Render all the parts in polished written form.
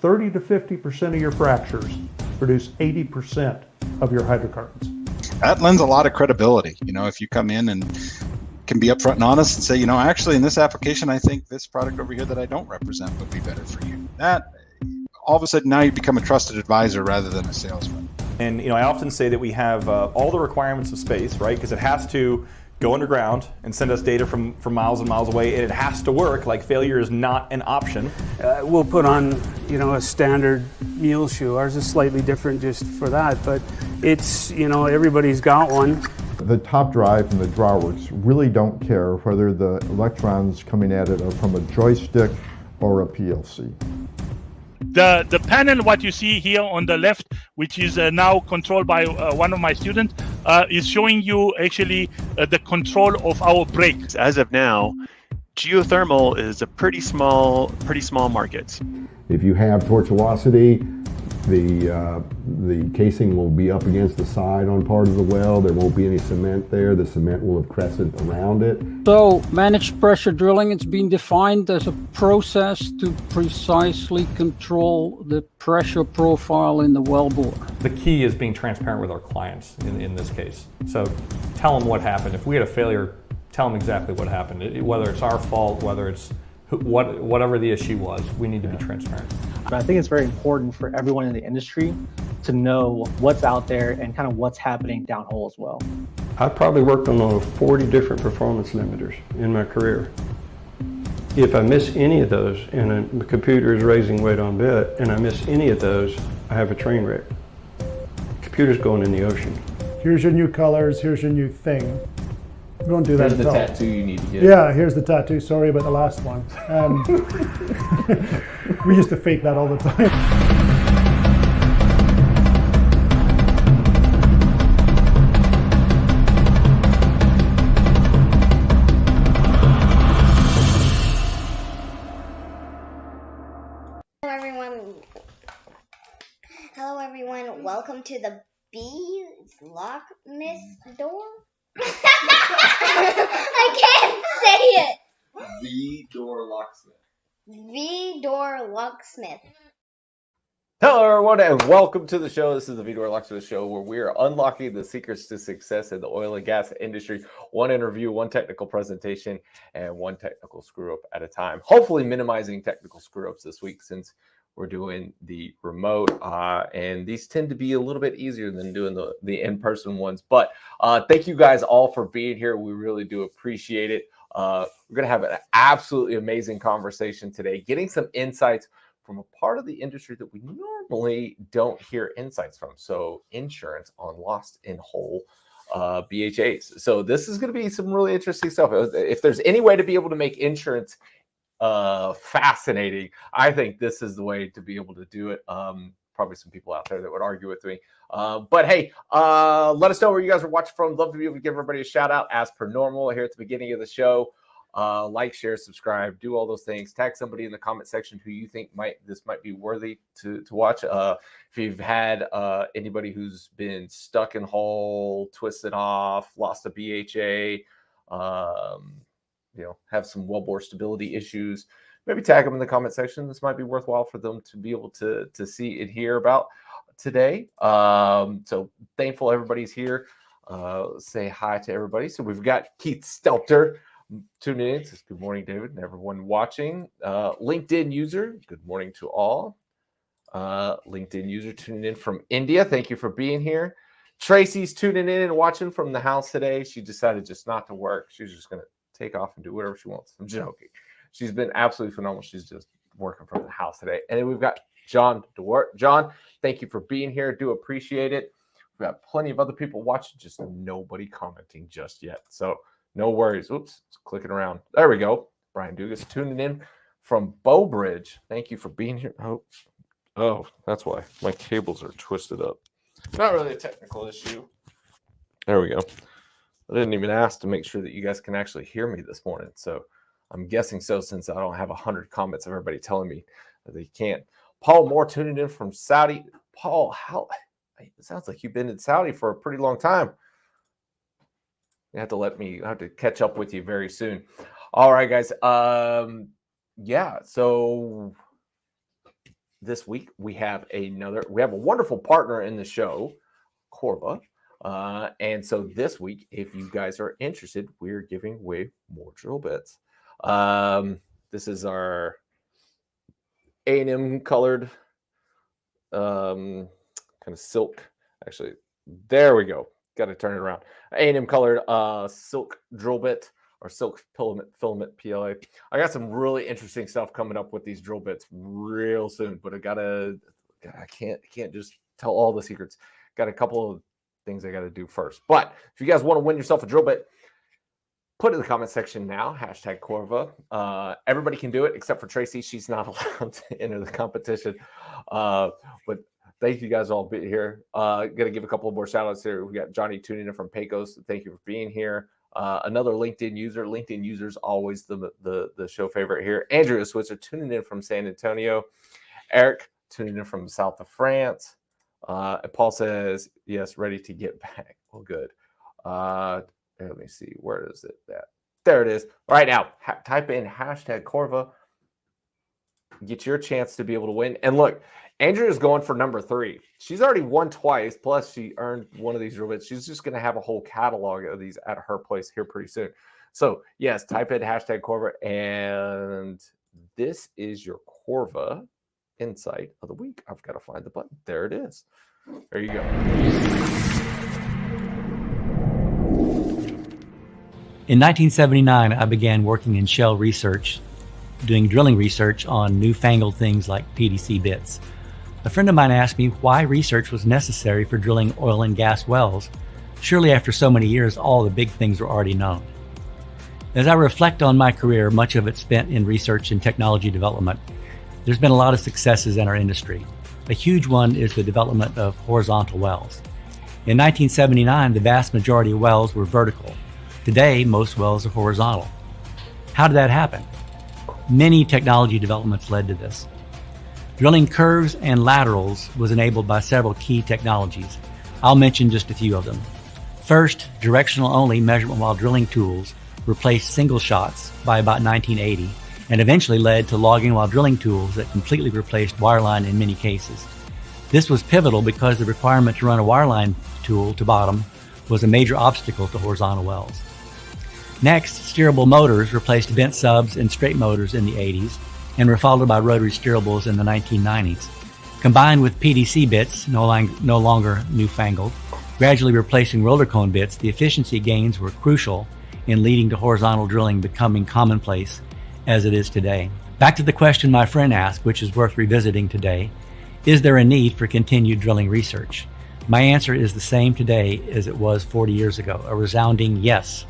30 to 50% of your fractures produce 80% of your hydrocarbons. That lends a lot of credibility. If you come in and can be upfront and honest and say, actually in this application, I think this product over here that I don't represent would be better for you. That all of a sudden now you become a trusted advisor rather than a salesman. And I often say that we have all the requirements of space, right? Because it has to go underground and send us data from miles and miles away, and it has to work. Like, failure is not an option. We'll put on, a standard mule shoe. Ours is slightly different just for that, but it's, everybody's got one. The top drive and the drawworks really don't care whether the electrons coming at it are from a joystick or a PLC. The panel, what you see here on the left, which is now controlled by one of my students, is showing you actually the control of our brakes. As of now, geothermal is a pretty small market. If you have tortuosity, the casing will be up against the side on part of the well. There won't be any cement there. The cement will have crescent around it. So managed pressure drilling, it's been defined as a process to precisely control the pressure profile in the wellbore. The key is being transparent with our clients in this case. So tell them what happened. If we had a failure, tell them exactly what happened. Whether it's our fault, whether it's whatever the issue was, we need to be transparent. I think it's very important for everyone in the industry to know what's out there and kind of what's happening downhole as well. I've probably worked on over 40 different performance limiters in my career. If I miss any of those and the computer is raising weight on bit and I miss any of those, I have a train wreck. Computer's going in the ocean. Here's your new colors, here's your new thing. We don't do that at all. Here's the tattoo you need to get. Yeah, here's the tattoo. Sorry about the last one. We used to fake that all the time. Hello everyone. Welcome to the Locksmith door. I can't say it. The door locksmith. The door locksmith. Hello everyone and welcome to the show. This is the V-Door Locksmith Show, where we are unlocking the secrets to success in the oil and gas industry. One interview, one technical presentation, and one technical screw up at a time. Hopefully minimizing technical screw ups this week since we're doing the remote, and these tend to be a little bit easier than doing the in-person ones. But thank you guys all for being here. We really do appreciate it. We're going to have an absolutely amazing conversation today, getting some insights from a part of the industry that we normally don't hear insights from. So insurance on lost in hole BHAs. So this is going to be some really interesting stuff. If there's any way to be able to make insurance fascinating, I think this is the way to be able to do it. Probably some people out there that would argue with me, but hey, let us know where you guys are watching from. Love to be able to give everybody a shout out as per normal here at the beginning of the show. Like, share, subscribe, do all those things. Tag somebody in the comment section who you think this might be worthy to watch. If you've had anybody who's been stuck in hole, twisted off, lost a BHA, have some wellbore stability issues, maybe tag them in the comment section. This might be worthwhile for them to be able to see and hear about today. So thankful everybody's here. Say hi to everybody. So we've got Keith Stelter tuning in. Says, good morning, David, and everyone watching. LinkedIn user, good morning to all. LinkedIn user tuning in from India. Thank you for being here. Tracy's tuning in and watching from the house today. She decided just not to work. She's just going to take off and do whatever she wants. I'm joking. She's been absolutely phenomenal. She's just working from the house today. And then we've got John DeWart. John, thank you for being here. Do appreciate it. We've got plenty of other people watching, just nobody commenting just yet. So no worries. Oops, it's clicking around. There we go. Brian Dugas tuning in from Bowbridge. Thank you for being here. Oh, that's why my cables are twisted up. Not really a technical issue. There we go. I didn't even ask to make sure that you guys can actually hear me this morning. So I'm guessing so, since I don't have 100 comments of everybody telling me that they can't. Paul Moore tuning in from Saudi. Paul, it sounds like you've been in Saudi for a pretty long time. You have to catch up with you very soon. All right, guys. Yeah, so this week we have a wonderful partner in the show, Corva. And so this week, if you guys are interested, we're giving away more drill bits. This is our A&M colored kind of silk. Actually, there we go. Got to turn it around. A&M colored silk drill bit or silk filament PLA. I got some really interesting stuff coming up with these drill bits real soon, but I can't just tell all the secrets. Got a couple of things I got to do first. But if you guys want to win yourself a drill bit, put it in the comment section now, #Corva. Everybody can do it except for Tracy. She's not allowed to enter the competition. But thank you guys all being here. Gonna give a couple more shout outs here. We got Johnny tuning in from Pecos. Thank you for being here. Another LinkedIn user. LinkedIn users always the show favorite here. Andrew Switzer tuning in from San Antonio. Eric tuning in from the south of France. And Paul says, yes, ready to get back. Well, good. Let me see. Where is it at? There it is. All right, now type in #Corva. Get your chance to be able to win. And look, Andrea is going for number 3. She's already won twice. Plus, she earned one of these drill bits. She's just going to have a whole catalog of these at her place here pretty soon. So, yes, type in #Corva. And this is your Corva Insight of the Week. I've got to find the button. There it is. There you go. In 1979, I began working in shell research, doing drilling research on newfangled things like PDC bits. A friend of mine asked me why research was necessary for drilling oil and gas wells. Surely after so many years, all the big things were already known. As I reflect on my career, much of it spent in research and technology development, there's been a lot of successes in our industry. A huge one is the development of horizontal wells. In 1979, the vast majority of wells were vertical. Today, most wells are horizontal. How did that happen? Many technology developments led to this. Drilling curves and laterals was enabled by several key technologies. I'll mention just a few of them. First, directional only measurement while drilling tools replaced single shots by about 1980 and eventually led to logging while drilling tools that completely replaced wireline in many cases. This was pivotal because the requirement to run a wireline tool to bottom was a major obstacle to horizontal wells. Next, steerable motors replaced bent subs and straight motors in the 80s and were followed by rotary steerables in the 1990s. Combined with PDC bits, no longer newfangled, gradually replacing roller cone bits, the efficiency gains were crucial in leading to horizontal drilling becoming commonplace as it is today. Back to the question my friend asked, which is worth revisiting today. Is there a need for continued drilling research? My answer is the same today as it was 40 years ago, a resounding yes.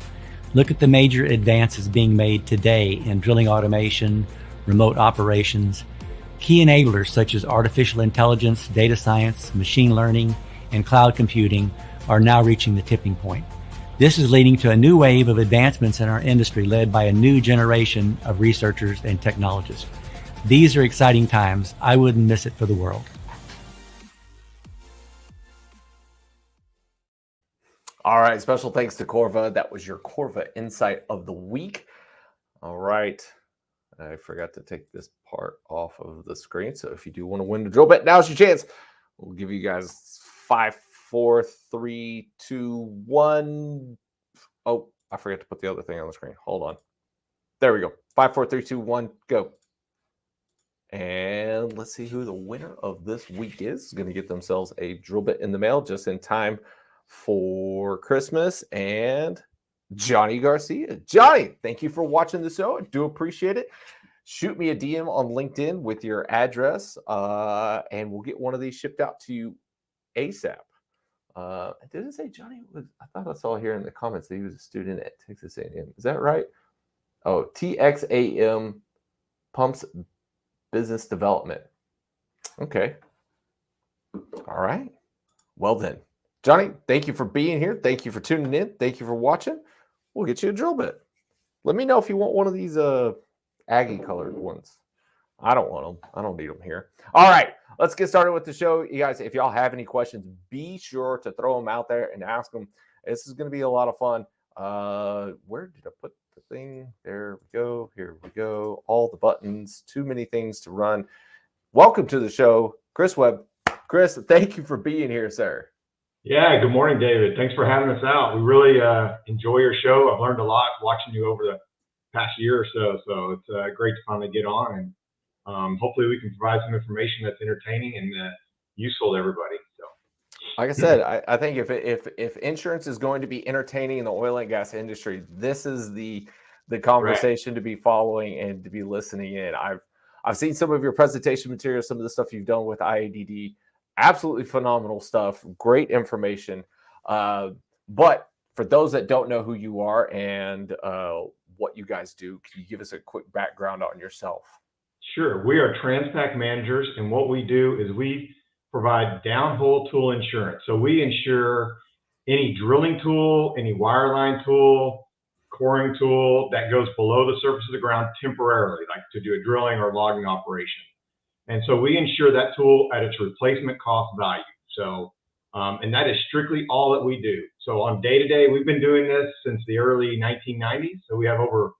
Look at the major advances being made today in drilling automation, remote operations. Key enablers such as artificial intelligence, data science, machine learning, and cloud computing are now reaching the tipping point. This is leading to a new wave of advancements in our industry led by a new generation of researchers and technologists. These are exciting times. I wouldn't miss it for the world. All right, special thanks to Corva. That was your Corva Insight of the Week. All right, I forgot to take this part off of the screen. So if you do want to win the drill bit, now's your chance. We'll give you guys 5, 4, 3, 2, 1. Oh, I forgot to put the other thing on the screen. Hold on. There we go. 5, 4, 3, 2, 1, go. And let's see who the winner of this week is. Going to get themselves a drill bit in the mail just in time for Christmas. And Johnny Garcia. Johnny, thank you for watching the show. I do appreciate it. Shoot me a DM on LinkedIn with your address, and we'll get one of these shipped out to you ASAP. Did it say Johnny was? I thought I saw here in the comments that he was a student at Texas A&M. Is that right? Oh, TXAM Pumps Business Development. Okay. All right. Well then, Johnny, thank you for being here. Thank you for tuning in. Thank you for watching. We'll get you a drill bit. Let me know if you want one of these Aggie colored ones. I don't want them. I don't need them here. All right, let's get started with the show. You guys, if y'all have any questions, be sure to throw them out there and ask them. This is going to be a lot of fun. Where did I put the thing? There we go. Here we go. All the buttons. Too many things to run. welcome to the show, Chris Webb. Chris, thank you for being here, sir. Yeah, good morning, David. Thanks for having us out. We really enjoy your show. I've learned a lot watching you over the past year or so it's great to finally get on, and hopefully we can provide some information that's entertaining and useful to everybody. So, like I said, I think if insurance is going to be entertaining in the oil and gas industry, this is the conversation to be following and to be listening in. I've seen some of your presentation materials, some of the stuff you've done with IADD. Absolutely phenomenal stuff. Great information. But for those that don't know who you are and what you guys do, can you give us a quick background on yourself? Sure. We are Transpac Managers, and what we do is we provide downhole tool insurance. So we insure any drilling tool, any wireline tool, coring tool that goes below the surface of the ground temporarily, like to do a drilling or logging operation. And so we insure that tool at its replacement cost value. So, and that is strictly all that we do. So on day to day, we've been doing this since the early 1990s. So we have over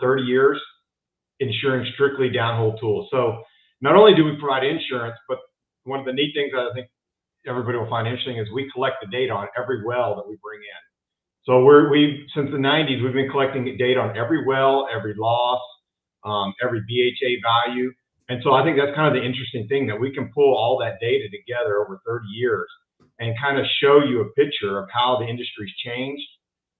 30 years insuring strictly downhole tools. So not only do we provide insurance, but one of the neat things that I think everybody will find interesting is we collect the data on every well that we bring in. So since the 90s, we've been collecting data on every well, every loss, every BHA value. And so I think that's kind of the interesting thing, that we can pull all that data together over 30 years and kind of show you a picture of how the industry's changed,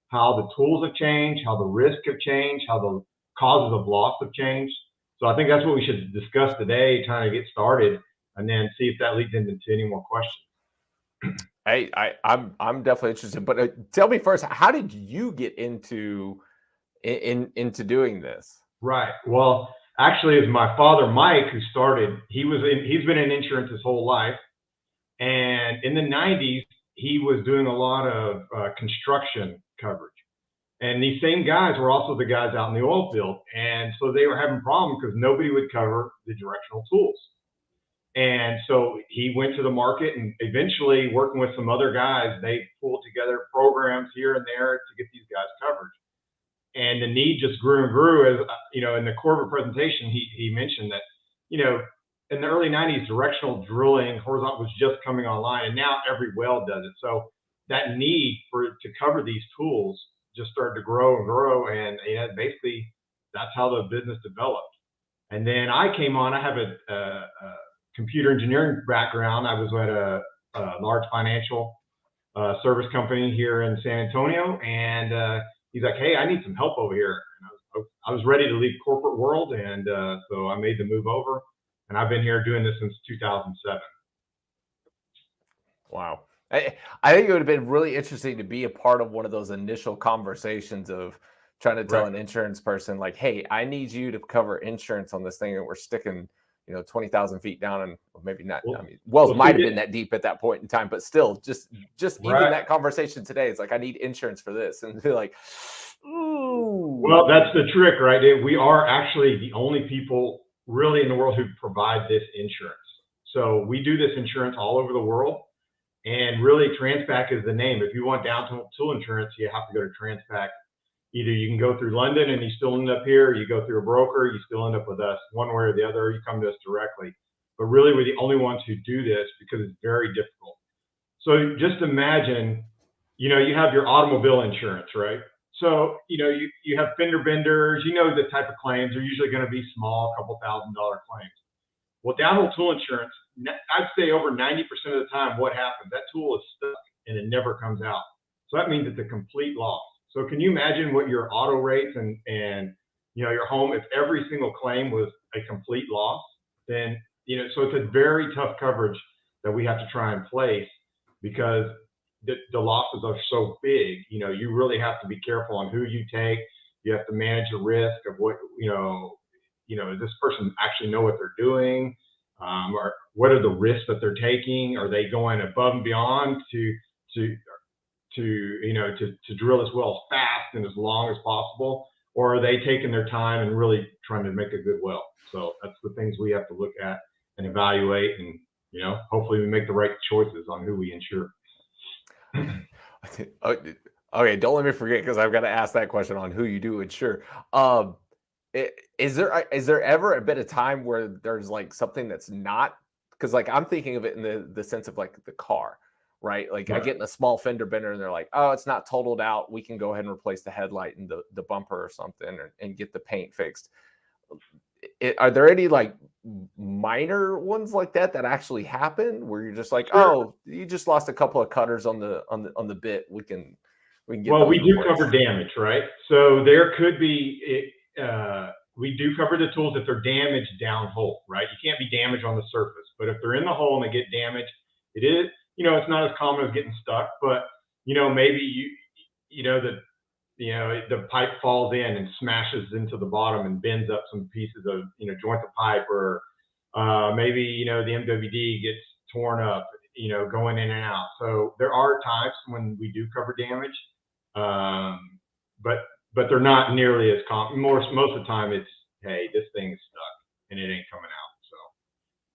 how the tools have changed, how the risk have changed, how the causes of loss have changed. So I think that's what we should discuss today, trying to get started, and then see if that leads into any more questions. Hey, I'm definitely interested, but tell me first, how did you get into doing this? Right. Well, actually, it was my father, Mike, who started. He's been in insurance his whole life, and in the 90s, he was doing a lot of construction coverage. And these same guys were also the guys out in the oil field, and so they were having problems because nobody would cover the directional tools. And so he went to the market, and eventually, working with some other guys, they pulled together programs here and there to get these guys covered. And the need just grew and grew. As you know, in the Corva presentation, he mentioned that, you know, in the early 90s, directional drilling, horizontal, was just coming online, and now every well does it. So that need to cover these tools just started to grow and grow, and basically that's how the business developed. And then I came on. I have a computer engineering background. I was at a large financial service company here in San Antonio, and he's like, "Hey, I need some help over here." And I was ready to leave corporate world, and so I made the move over, and I've been here doing this since 2007. Wow. I think it would have been really interesting to be a part of one of those initial conversations of trying to tell an insurance person, like, "Hey, I need you to cover insurance on this thing that we're sticking, 20,000 feet down," and maybe not. I mean, wells might have been that deep at that point in time, but still, just even that conversation today, it's like, I need insurance for this, and they're like, "Ooh." Well, that's the trick, right, Dave? We are actually the only people really in the world who provide this insurance. So we do this insurance all over the world, and really, Transpac is the name. If you want downhole tool insurance, you have to go to Transpac. Either you can go through London and you still end up here, you go through a broker, you still end up with us. One way or the other, you come to us directly. But really, we're the only ones who do this because it's very difficult. So just imagine, you have your automobile insurance, right? So, you have fender benders, the type of claims are usually going to be small, couple $1,000 claims. Well, downhole tool insurance, I'd say over 90% of the time, what happens? That tool is stuck and it never comes out. So that means it's a complete loss. So can you imagine what your auto rates and your home, if every single claim was a complete loss, then, so it's a very tough coverage that we have to try and place because the losses are so big. You really have to be careful on who you take. You have to manage the risk of what, does this person actually know what they're doing? Or what are the risks that they're taking? Are they going above and beyond to drill as well as fast and as long as possible, or are they taking their time and really trying to make a good well? So that's the things we have to look at and evaluate, and hopefully we make the right choices on who we insure. Okay, don't let me forget, because I've got to ask that question on who you do insure. Is there ever a bit of time where there's like something that's not, because like I'm thinking of it in the sense of like the car, right? Like I get in a small fender bender and they're like, oh, it's not totaled out. We can go ahead and replace the headlight and the bumper or something and get the paint fixed. Are there any like minor ones like that actually happen where you're just like, oh, you just lost a couple of cutters on the bit. We can get. Well, we do cover damage, right? So there could be we do cover the tools if they're damaged downhole, right? You can't be damaged on the surface, but if they're in the hole and they get damaged, it is, it's not as common as getting stuck, but maybe the pipe falls in and smashes into the bottom and bends up some pieces of, joint the pipe, or maybe, the MWD gets torn up, going in and out. So there are times when we do cover damage, but they're not nearly as common. Most of the time it's, hey, this thing's stuck and it ain't coming out.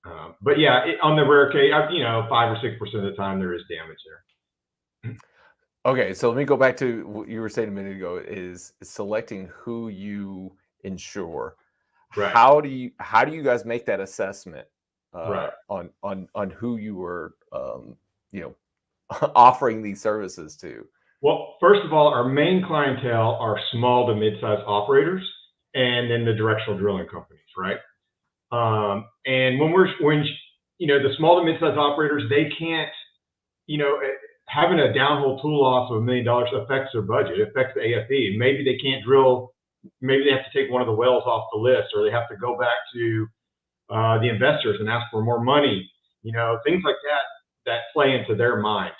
So, but yeah, on the rare case, 5 or 6% of the time there is damage there. Okay, so let me go back to what you were saying a minute ago, is selecting who you insure. Right. How do you guys make that assessment right. on who you were offering these services to? Well, first of all, our main clientele are small to mid-sized operators, and then the directional drilling companies, right? And when the small to mid-sized operators, they can't, having a downhole tool loss of $1 million affects their budget, affects the AFE. Maybe they can't drill, maybe they have to take one of the wells off the list, or they have to go back to the investors and ask for more money, things like that play into their mind.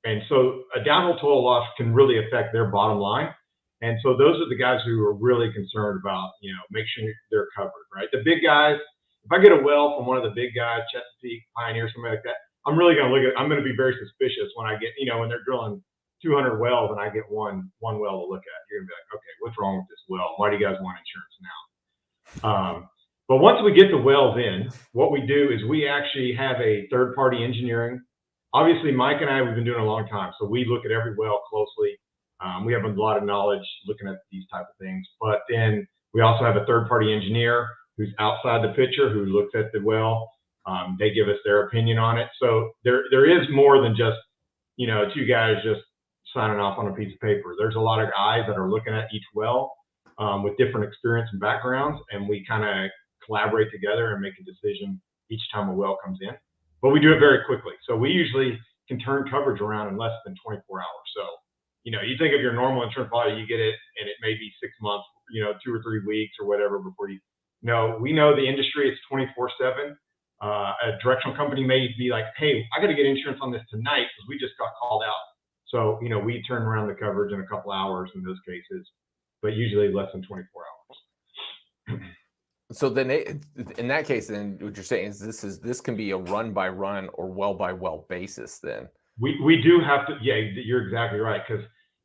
And so a downhole total loss can really affect their bottom line. And so those are the guys who are really concerned about, make sure they're covered, right? The big guys, if I get a well from one of the big guys, Chesapeake, Pioneer, something like that, I'm really going to I'm going to be very suspicious when I get, when they're drilling 200 wells and I get one well to look at. You're going to be like, okay, what's wrong with this well? Why do you guys want insurance now? But once we get the wells in, what we do is we actually have a third-party engineering. Obviously, Mike and I, we've been doing it a long time, so we look at every well closely. We have a lot of knowledge looking at these type of things. But then we also have a third-party engineer who's outside the picture who looks at the well. They give us their opinion on it. So there is more than just, two guys just signing off on a piece of paper. There's a lot of eyes that are looking at each well with different experience and backgrounds, and we kind of collaborate together and make a decision each time a well comes in. But we do it very quickly. So we usually can turn coverage around in less than 24 hours. So, you think of your normal insurance policy, you get it, and it may be 6 months, 2 or 3 weeks or whatever before you know. We know the industry is 24/7. A directional company may be like, hey, I got to get insurance on this tonight because we just got called out. So, we turn around the coverage in a couple hours in those cases, but usually less than 24 hours. So then in that case, then what you're saying is this can be a run by run or well by well basis then. We do have to, yeah, you're exactly right, because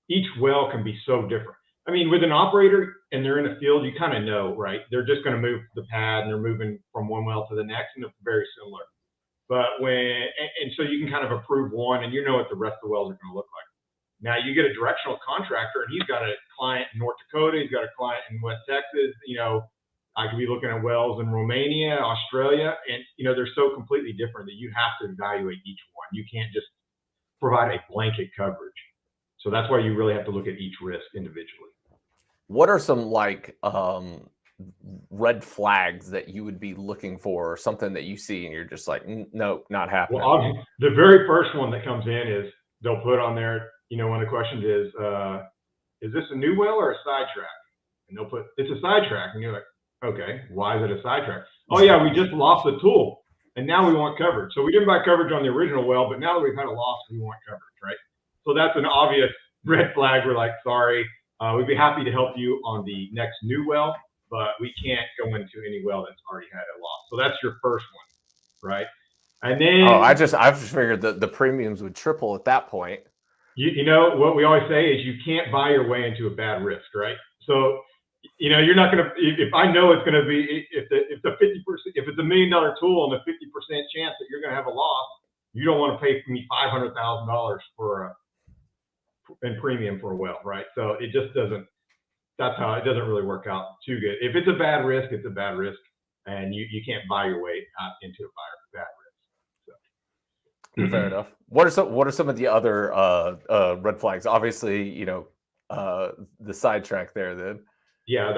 each well can be so different. I mean, with an operator and they're in the field, you kind of know, right? They're just going to move the pad and they're moving from one well to the next, and they're very similar. But and so you can kind of approve one and you know what the rest of the wells are going to look like. Now you get a directional contractor and he's got a client in North Dakota, he's got a client in West Texas, I could be looking at wells in Romania, Australia, and they're so completely different that you have to evaluate each one. You can't just provide a blanket coverage. So that's why you really have to look at each risk individually. What are some red flags that you would be looking for, or something that you see and you're just like, no, not happening? Well, the very first one that comes in is they'll put on there, one of the questions is this a new well or a sidetrack? And they'll put, it's a sidetrack. And you're like, okay, why is it a sidetrack? Oh yeah, we just lost the tool and now we want coverage. So we didn't buy coverage on the original well, but now that we've had a loss, we want coverage, right? So that's an obvious red flag. We're like, sorry, we'd be happy to help you on the next new well, but we can't go into any well that's already had a loss. So that's your first one, right? And then I just figured that the premiums would triple at that point. What we always say is you can't buy your way into a bad risk, right? So you're not going to, if I know it's going to be, if the 50%, if it's $1 million tool and the 50% chance that you're going to have a loss, you don't want to pay me $500,000 in premium for a well, right? So it just doesn't, that's how it doesn't really work out too good. If it's a bad risk, it's a bad risk, and you can't buy your way out into a bad risk. So. Fair enough. What are some of the other red flags? Obviously, you know, the sidetrack there then. Yeah,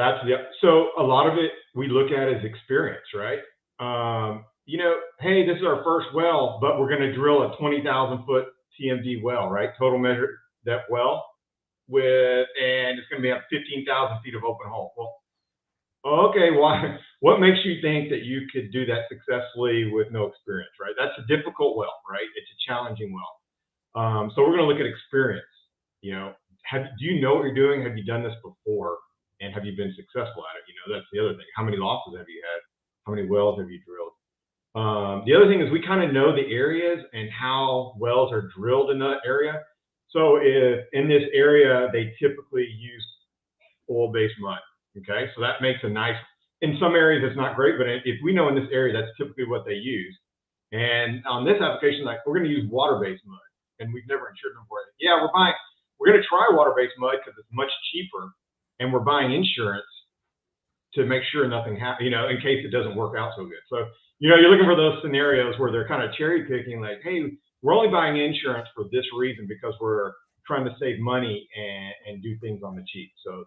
so a lot of it we look at as experience, right? You know, hey, this is our first well, but we're going to drill a 20,000 foot TMD well, right? Total measure depth well and it's going to be at 15,000 feet of open hole. Well, okay, why? What makes you think that you could do that successfully with no experience, right? That's a difficult well, right? It's a challenging well. So we're going to look at experience. You know, do you know what you're doing? Have you done this before? And have you been successful at it? You know, that's the other thing. How many losses have you had? How many wells have you drilled? The other thing is we kind of know the areas and how wells are drilled in that area. So if in this area, they typically use oil-based mud, okay? So that makes a nice, in some areas it's not great, but if we know in this area, that's typically what they use. And on this application, like we're gonna use water-based mud, and we've never insured them for it. Yeah, we're gonna try water-based mud because it's much cheaper, and we're buying insurance to make sure nothing happens, you know, in case it doesn't work out so good. So, you know, you're looking for those scenarios where they're kind of cherry picking, like, hey, we're only buying insurance for this reason because we're trying to save money and do things on the cheap. So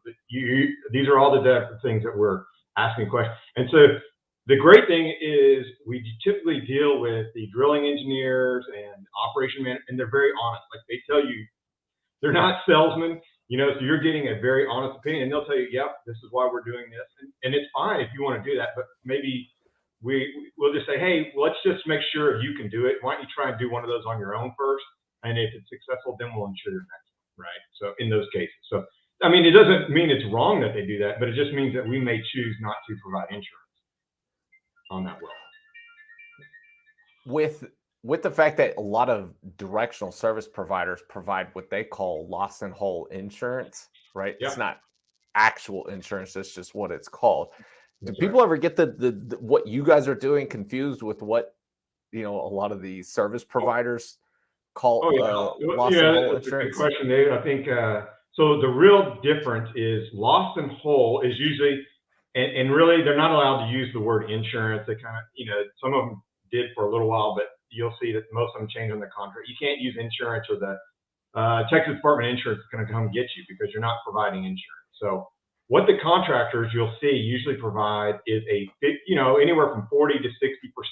these are all the different things that we're asking questions. And so the great thing is we typically deal with the drilling engineers and operation managers, and they're very honest. Like they tell you, they're not salesmen. You know, so you're getting a very honest opinion, and they'll tell you, yep, this is why we're doing this. And it's fine if you want to do that, but maybe we'll just say, hey, let's just make sure you can do it. Why don't you try and do one of those on your own first? And if it's successful, then we'll insure your next one, right? So in those cases. So, I mean, it doesn't mean it's wrong that they do that, but it just means that we may choose not to provide insurance on that well. With the fact that a lot of directional service providers provide what they call loss and hole insurance, right? Yeah. It's not actual insurance, that's just what it's called. Do people ever get the what you guys are doing confused with what, you know, a lot of the service providers call loss and hole insurance? That's a good question, David. I think so. The real difference is loss and hole is usually, and really they're not allowed to use the word insurance. They kind of, you know, some of them did for a little while, but you'll see that most of them change on the contract. You can't use insurance, or the Texas Department of Insurance is going to come get you because you're not providing insurance. So what the contractors you'll see usually provide is anywhere from 40 to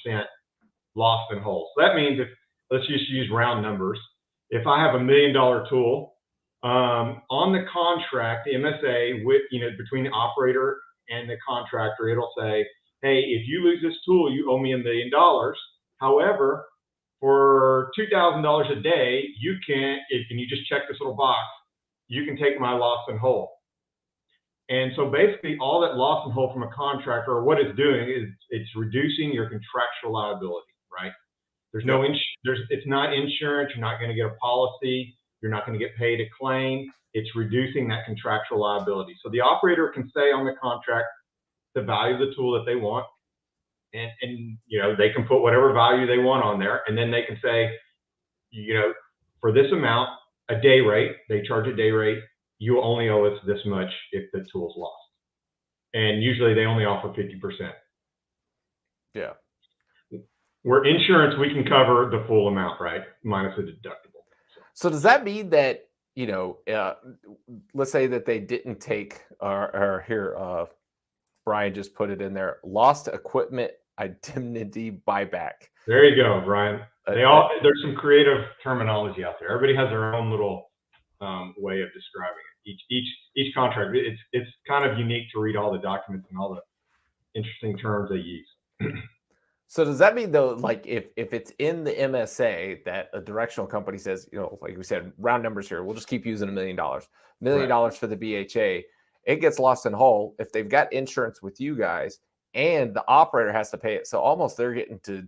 60% lost and hole. So that means let's just use round numbers. If I have $1 million tool on the contract, the MSA with, you know, between the operator and the contractor, it'll say, hey, if you lose this tool, you owe me $1 million. However, for $2,000 a day, you can, and you just check this little box, you can take my loss and hole. And so basically all that loss and hole from a contractor, what it's doing is it's reducing your contractual liability, right? There's no, it's not insurance. You're not going to get a policy. You're not going to get paid a claim. It's reducing that contractual liability. So the operator can say on the contract the value of the tool that they want. And you know, they can put whatever value they want on there. And then they can say, you know, for this amount, a day rate, they charge a day rate. You only owe us this much if the tool's lost. And usually they only offer 50%. Yeah. Where insurance, we can cover the full amount, right? Minus the deductible. So does that mean that, you know, let's say that they didn't take, or here, Brian just put it in there, lost equipment indemnity buyback. There you go, Brian. There's some creative terminology out there. Everybody has their own little way of describing it. Each contract, it's kind of unique to read all the documents and all the interesting terms they use. So does that mean though, like if it's in the MSA that a directional company says, you know, like we said, round numbers here, we'll just keep using $1 million, $1 million for the BHA, it gets lost in hole. If they've got insurance with you guys and the operator has to pay it, so almost they're getting to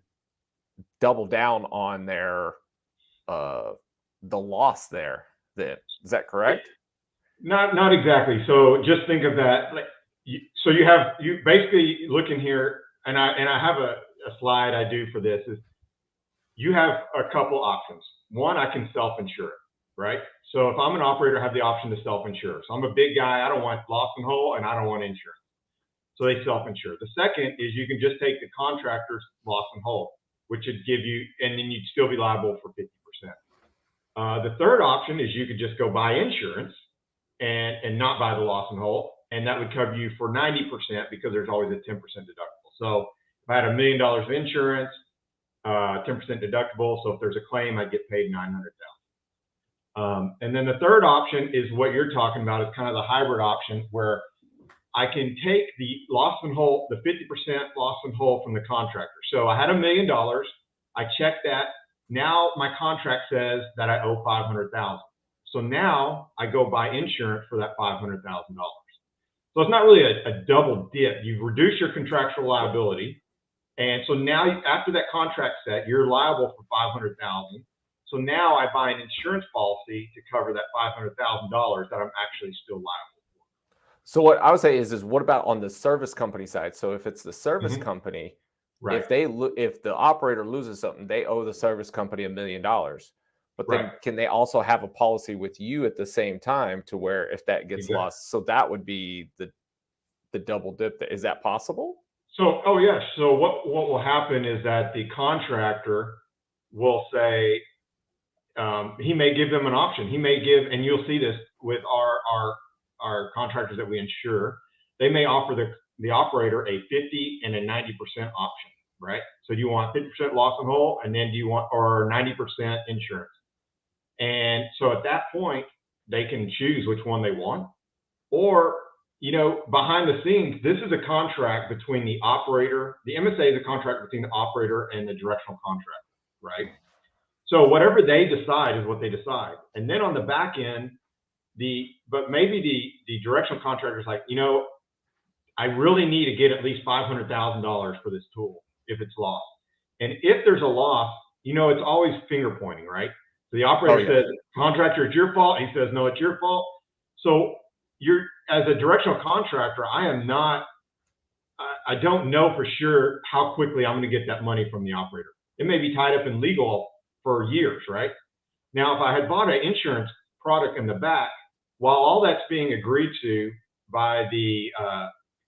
double down on their the loss there. Then is that correct? Not exactly. So just think of that. Like, so you basically look in here, and I have a slide I do for this is you have a couple options. One, I can self-insure, right? So if I'm an operator, I have the option to self-insure. So I'm a big guy, I don't want loss and hole, and I don't want insurance. So they self-insure. The second is you can just take the contractor's loss and hole, which would give you, and then you'd still be liable for 50%. The third option is you could just go buy insurance and not buy the loss and hole, and that would cover you for 90% because there's always a 10% deductible. So if I had $1 million of insurance, 10% deductible, so if there's a claim, I'd get paid $900,000. And then the third option is what you're talking about, is kind of the hybrid option where I can take the loss and hole, the 50% loss and hole from the contractor. So I had $1 million, I checked that. Now my contract says that I owe $500,000. So now I go buy insurance for that $500,000. So it's not really a double dip. You've reduced your contractual liability. And so now after that contract set, you're liable for $500,000. So now I buy an insurance policy to cover that $500,000 that I'm actually still liable for. So what I would say is what about on the service company side? So if it's the service company, right, if the operator loses something, they owe the service company $1 million. But then right, can they also have a policy with you at the same time to where if that gets lost, so that would be the double dip? Is that possible? So, oh yes. So what will happen is that the contractor will say, he may give them an option. He may give, and you'll see this with our contractors that we insure, they may offer the operator a 50 and a 90% option, right? So do you want 50% loss and hole, and then do you want, or 90% insurance? And so at that point, they can choose which one they want. Or, you know, behind the scenes, this is a contract between the operator, the MSA is a contract between the operator and the directional contractor, right? So whatever they decide is what they decide. And then on the back end, but maybe the directional contractor is like, you know, I really need to get at least $500,000 for this tool if it's lost. And if there's a loss, you know, it's always finger pointing, right? So the operator says, contractor, it's your fault. He says, no, it's your fault. So as a directional contractor, I don't know for sure how quickly I'm going to get that money from the operator. It may be tied up in legal for years, right? Now, if I had bought an insurance product in the back, while all that's being agreed to by the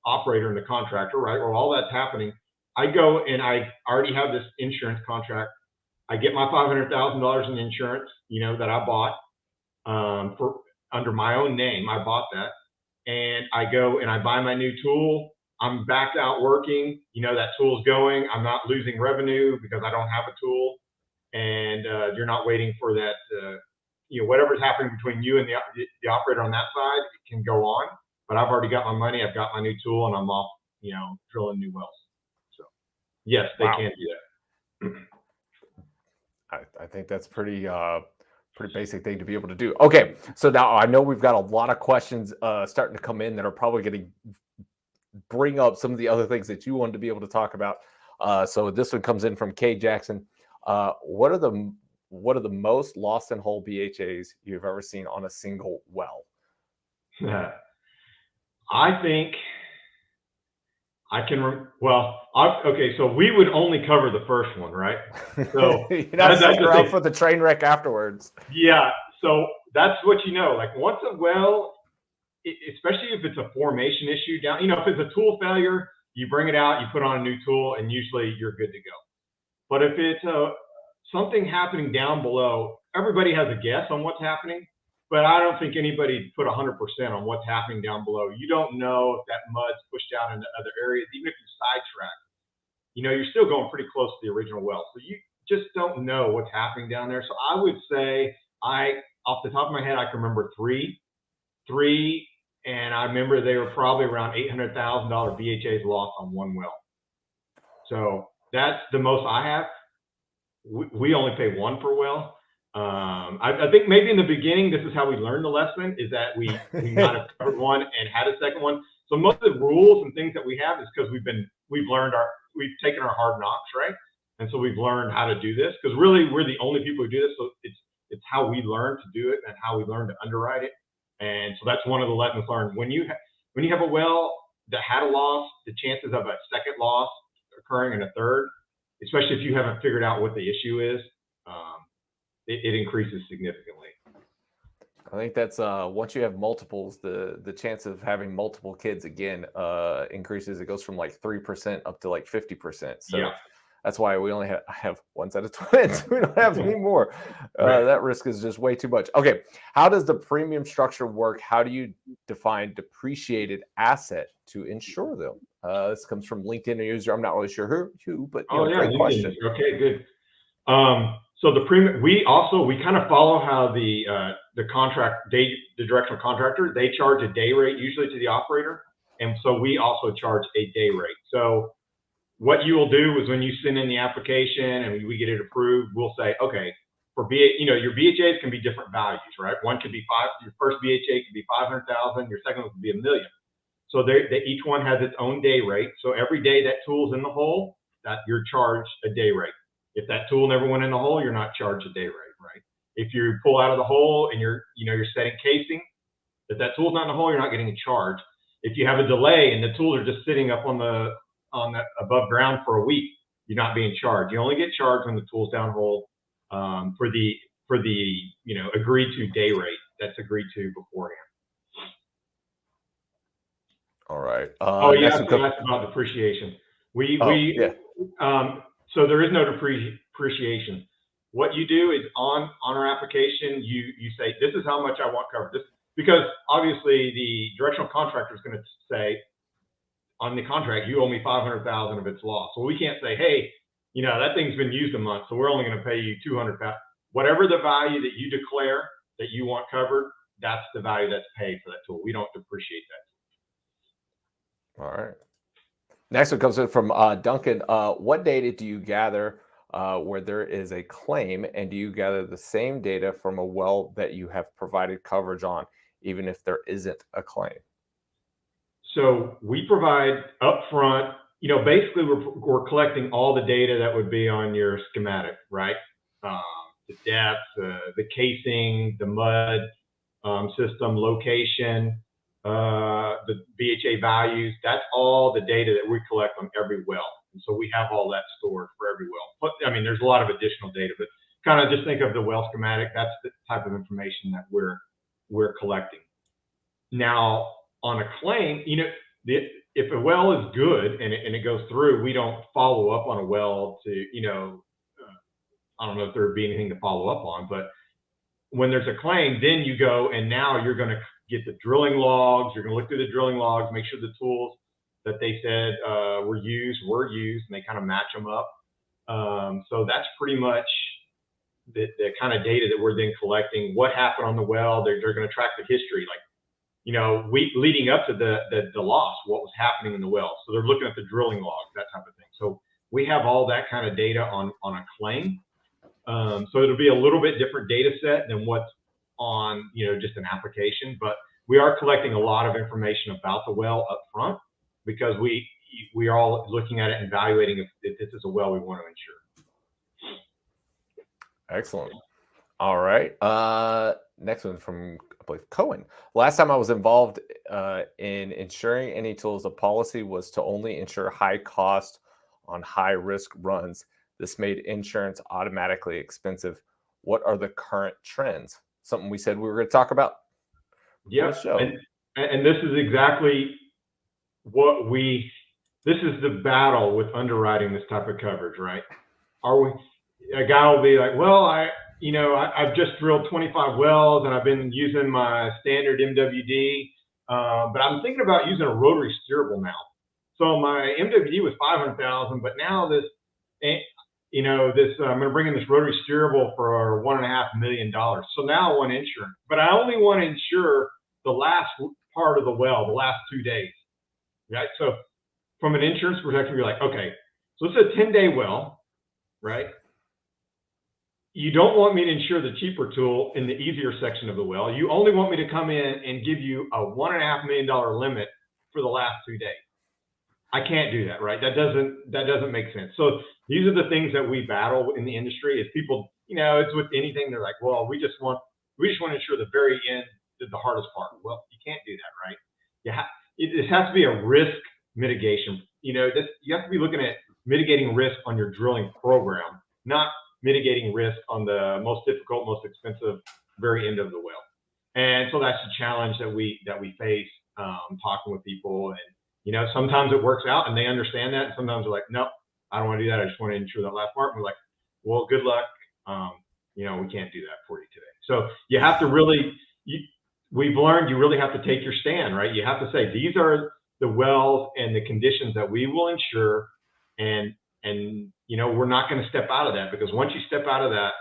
operator and the contractor, right, or all that's happening, I go and I already have this insurance contract. I get my $500,000 in insurance, you know, that I bought for under my own name. I bought that, and I go and I buy my new tool. I'm back out working. You know, that tool's going. I'm not losing revenue because I don't have a tool, and you're not waiting for that. You know, whatever's happening between you and the operator on that side, it can go on. But I've already got my money. I've got my new tool, and I'm off, you know, drilling new wells. So yes, they can do that. I think that's pretty basic thing to be able to do. Okay, so now I know we've got a lot of questions starting to come in that are probably going to bring up some of the other things that you wanted to be able to talk about. So this one comes in from Kay Jackson. What are the most lost and hole BHAs you've ever seen on a single well? I think I can. Okay. So we would only cover the first one, right? So you're not sticking around for the train wreck afterwards. Yeah. So that's what you know. Like once a well, especially if it's a formation issue down, you know, if it's a tool failure, you bring it out, you put on a new tool, and usually you're good to go. But if it's something happening down below, everybody has a guess on what's happening, but I don't think anybody put 100% on what's happening down below. You don't know if that mud's pushed out into other areas, even if you sidetrack. You know, you're still going pretty close to the original well, so you just don't know what's happening down there. So I would say, off the top of my head, I can remember three, and I remember they were probably around $800,000 BHAs lost on one well. So that's the most I have. We only pay one per well. I think maybe in the beginning, this is how we learned the lesson, is that we might have covered one and had a second one. So most of the rules and things that we have is because we've taken our hard knocks, right? And so we've learned how to do this, because really we're the only people who do this. So it's how we learn to do it and how we learn to underwrite it. And so that's one of the lessons learned. When you have a well that had a loss, the chances of a second loss occurring in a third, especially if you haven't figured out what the issue is, it increases significantly. I think that's once you have multiples, the chance of having multiple kids again increases. It goes from like 3% up to like 50%. So Yeah. that's why we only have one set of twins. We don't have any more. Right. That risk is just way too much. Okay, how does the premium structure work? How do you define depreciated asset to insure them? This comes from LinkedIn user. I'm not really sure who, but great question. Okay, good. So the premium, we kind of follow how the directional contractor, they charge a day rate usually to the operator, and so we also charge a day rate. So what you will do is when you send in the application and we get it approved, we'll say, okay, for your BHAs can be different values, right? One could be your first BHA could be 500,000, your second one could be $1 million. So each one has its own day rate. So every day that tool's in the hole, that you're charged a day rate. If that tool never went in the hole, you're not charged a day rate, right? If you pull out of the hole and you're setting casing, if that tool's not in the hole, you're not getting a charge. If you have a delay and the tools are just sitting up on the above ground for a week, you're not being charged. You only get charged when the tool's down hole for the agreed to day rate that's agreed to beforehand. All right. You asked about depreciation. So there is no depreciation. What you do is on our application, you say, this is how much I want covered. Because obviously the directional contractor is going to say on the contract, you owe me 500,000 of its loss. So we can't say, hey, that thing's been used a month, so we're only going to pay you 200,000. Whatever the value that you declare that you want covered, that's the value that's paid for that tool. We don't depreciate that. All right. Next one comes in from Duncan. What data do you gather where there is a claim, and do you gather the same data from a well that you have provided coverage on, even if there isn't a claim? So we provide upfront, basically we're collecting all the data that would be on your schematic, right? The depth, the casing, the mud system, location, the BHA values. That's all the data that we collect on every well. And so we have all that stored for every well. But there's a lot of additional data, but kind of just think of the well schematic. That's the type of information that we're collecting. Now, on a claim, if a well is good and it goes through, we don't follow up on a well to, I don't know if there'd be anything to follow up on, but when there's a claim, then you go and now you're going to get the drilling logs. You're going to look through the drilling logs, make sure the tools that they said were used, and they kind of match them up. So that's pretty much the kind of data that we're then collecting. What happened on the well? They're going to track the history, leading up to the loss, what was happening in the well. So they're looking at the drilling logs, that type of thing. So we have all that kind of data on a claim. So it'll be a little bit different data set than what's on, just an application, but we are collecting a lot of information about the well up front because we are all looking at it and evaluating if this is a well we want to insure. Excellent. All right. Next one from, I believe, Cohen. Last time I was involved in insuring any tools, the policy was to only insure high cost on high risk runs. This made insurance automatically expensive. What are the current trends? Something we said we were going to talk about. Yeah, and this is exactly what this is the battle with underwriting this type of coverage, right? A guy will be like, well, I've just drilled 25 wells and I've been using my standard MWD, but I'm thinking about using a rotary steerable now. So my MWD was 500,000, but now I'm going to bring in this rotary steerable for $1.5 million. So now I want insurance, but I only want to insure the last part of the well, the last 2 days, right? So from an insurance perspective, you're like, okay, so it's a 10-day well, right? You don't want me to insure the cheaper tool in the easier section of the well. You only want me to come in and give you a $1.5 million limit for the last 2 days. I can't do that, right? That doesn't make sense. So these are the things that we battle in the industry. Is people, it's with anything. They're like, well, we just want to insure the very end, the hardest part. Well, you can't do that, right? It has to be a risk mitigation. You have to be looking at mitigating risk on your drilling program, not mitigating risk on the most difficult, most expensive very end of the well. And so that's the challenge that we face talking with people. And sometimes it works out and they understand that, and sometimes they're like, no, I don't want to do that. I just want to insure that last part. And we're like, well, good luck. We can't do that for you today. So you have to really, we've learned you really have to take your stand, right? You have to say, these are the wells and the conditions that we will insure. And we're not going to step out of that, because once you step out of that,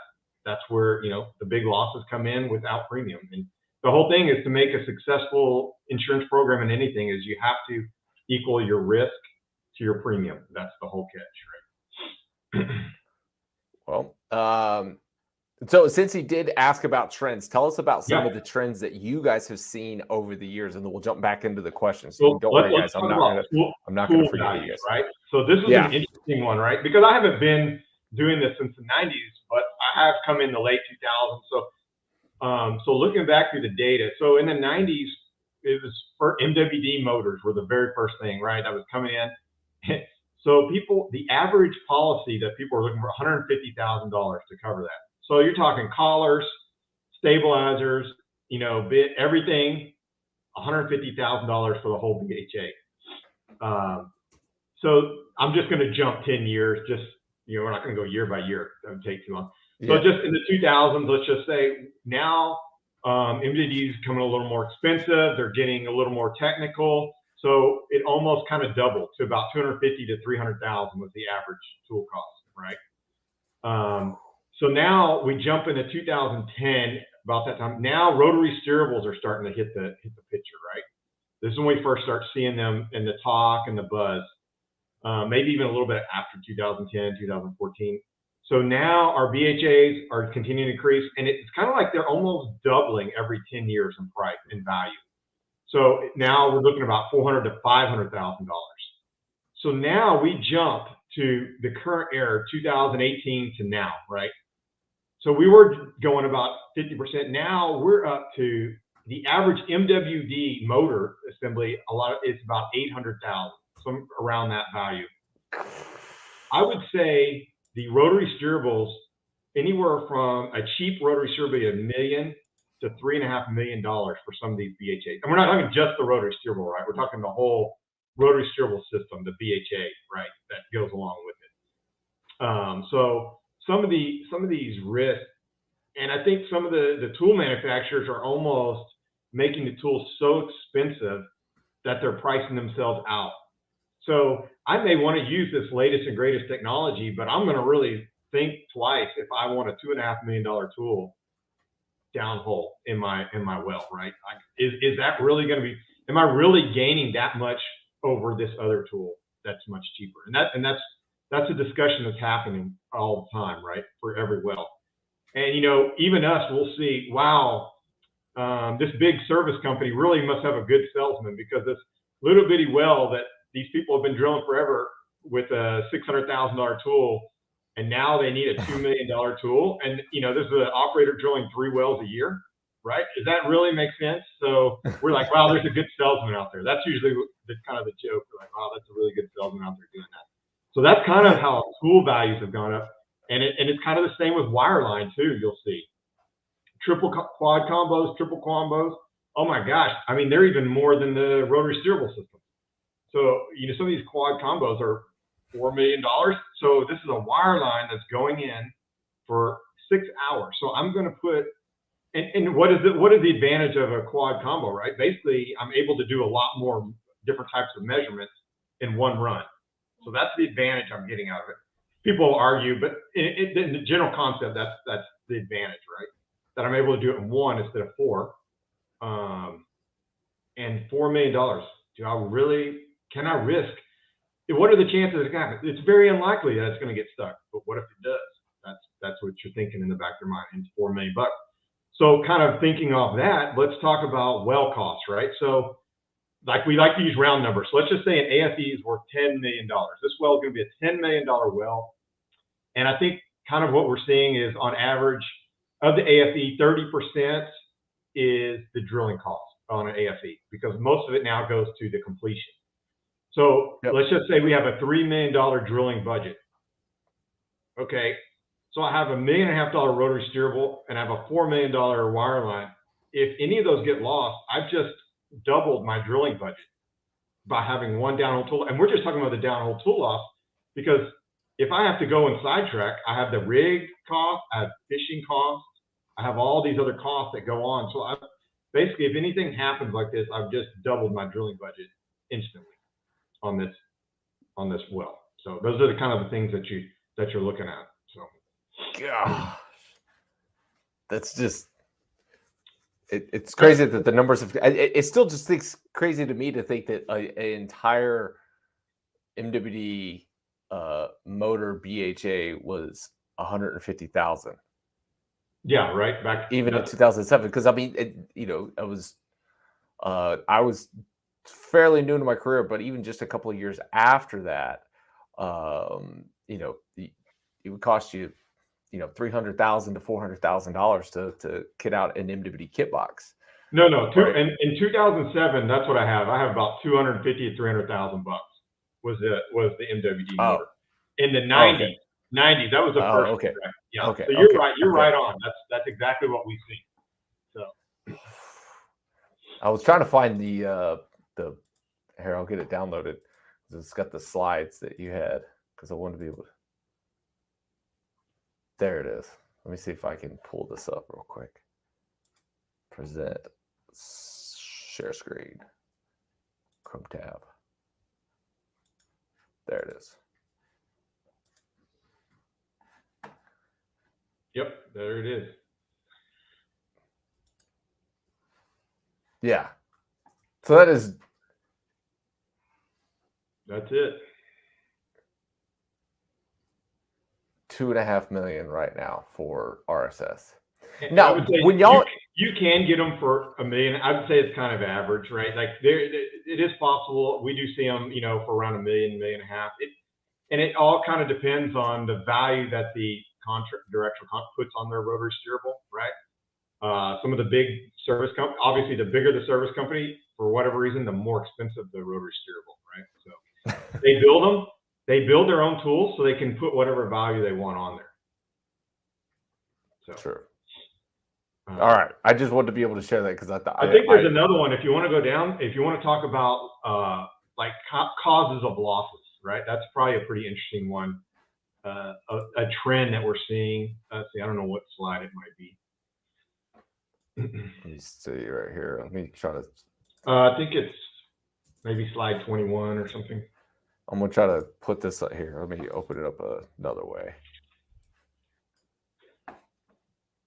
that's where, the big losses come in without premium. And the whole thing is to make a successful insurance program in anything is you have to equal your risk to your premium. That's the whole catch, right? Well, so since he did ask about trends, tell us about some of the trends that you guys have seen over the years, and then we'll jump back into the questions. So don't worry, guys. I'm not going to forget you guys. Right. So this is an interesting one, right? Because I haven't been doing this since the 90s, but I have come in the late 2000s. So looking back through the data, so in the 90s, it was for MWD motors were the very first thing, right? That was coming in. So the average policy that people are looking for $150,000 to cover that. So you're talking collars, stabilizers, everything, $150,000 for the whole BHA. So I'm just going to jump 10 years. Just, we're not going to go year by year. That would take too long. So just in the 2000s, let's just say now MWD is becoming a little more expensive. They're getting a little more technical. So it almost kind of doubled to about $250,000 to $300,000 was the average tool cost, right? So now we jump into 2010, about that time. Now rotary steerables are starting to hit the picture, right? This is when we first start seeing them in the talk and the buzz, maybe even a little bit after 2010, 2014. So now our BHAs are continuing to increase, and it's kind of like they're almost doubling every 10 years in price and value. So now we're looking about $400,000 to $500,000. So now we jump to the current era, 2018 to now, right? So we were going about 50%. Now we're up to the average MWD motor assembly. It's about 800,000, some around that value. I would say the rotary steerables, anywhere from a cheap rotary steerable, $1 million to $3.5 million for some of these BHAs. And we're not talking just the rotary steerable, right? We're talking the whole rotary steerable system, the BHA, right, that goes along with it. So some of these risks, and I think some of the tool manufacturers are almost making the tools so expensive that they're pricing themselves out. So I may want to use this latest and greatest technology, but I'm going to really think twice if I want a $2.5 million tool downhole in my well, right? Is that really going to be? Am I really gaining that much over this other tool that's much cheaper? And that's a discussion that's happening all the time, right? For every well. And even us, we'll see. Wow, this big service company really must have a good salesman, because this little bitty well that these people have been drilling forever with a $600,000 tool, and now they need a $2 million tool. And there's an operator drilling 3 wells a year, right? Does that really make sense? So we're like, wow, there's a good salesman out there. That's usually the kind of the joke. We're like, wow, that's a really good salesman out there doing that. So that's kind of how tool values have gone up. And it's kind of the same with wireline too. You'll see triple quad combos, triple combos. Oh my gosh. I mean, they're even more than the rotary steerable system. So, some of these quad combos are $4 million. So this is a wireline that's going in for 6 hours. So I'm going to put, and what is the advantage of a quad combo, right? Basically, I'm able to do a lot more different types of measurements in one run. So that's the advantage I'm getting out of it. People argue, but in the general concept, that's the advantage, right? That I'm able to do it in 1 instead of 4. And $4 million. Can I risk? What are the chances it can happen? It's very unlikely that it's going to get stuck. But what if it does? That's what you're thinking in the back of your mind. It's $4 million. So kind of thinking off that, let's talk about well costs, right? So we like to use round numbers. So let's just say an AFE is worth $10 million. This well is going to be a $10 million well. And I think kind of what we're seeing is on average of the AFE, 30% is the drilling cost on an AFE, because most of it now goes to the completion. So let's just say we have a $3 million drilling budget. Okay. So I have a $1.5 million rotary steerable, and I have a $4 million wireline. if any of those get lost, I've just doubled my drilling budget by having one downhole tool. And we're just talking about the downhole tool loss, because if I have to go and sidetrack, I have the rig cost, I have fishing costs, I have all these other costs that go on. So basically, if anything happens like this, I've just doubled my drilling budget instantly on this well. So those are the kind of the things that you're looking at. So, gosh, that's just it's crazy that the numbers have. It still just thinks crazy to me to think that an entire MWD motor BHA was 150,000. Yeah, right. Back even in 2007, because I mean, I was fairly new to my career, but even just a couple of years after that, it would cost you, $300,000 to $400,000 to kit out an MWD kit box. No. In 2007, that's what I have. I have about 250 to 300,000 bucks was the MWD motor. In the 90s. 90s, that was the first. Okay. Correct. Yeah. Okay. So you're right. You're right on. That's exactly what we see. So I was trying to find the here. I'll get it downloaded. It's got the slides that you had because I wanted to be able to. There it is. Let me see if I can pull this up real quick. Present, share screen, Chrome tab. There it is. Yep, there it is. Yeah. So that's it. $2.5 million right now for RSS. And now, when y'all you can get them for $1 million. I'd say it's kind of average, right? Like it is possible. We do see them, for around $1 million, $1.5 million. And it all kind of depends on the value that the directional puts on their rotary steerable, right? Some of the big service companies, obviously the bigger the service company, for whatever reason, the more expensive the rotary steerable, right? So they build them, they build their own tools so they can put whatever value they want on there. So sure. All right. I just wanted to be able to share that because I thought I think there's another one. If you want to go down, if you want to talk about like causes of losses, right? That's probably a pretty interesting one. A trend that we're seeing. Let's see, I don't know what slide it might be. Let me see right here. Let me try to. I think it's maybe slide 21 or something. I'm gonna try to put this up here. Let me open it up another way.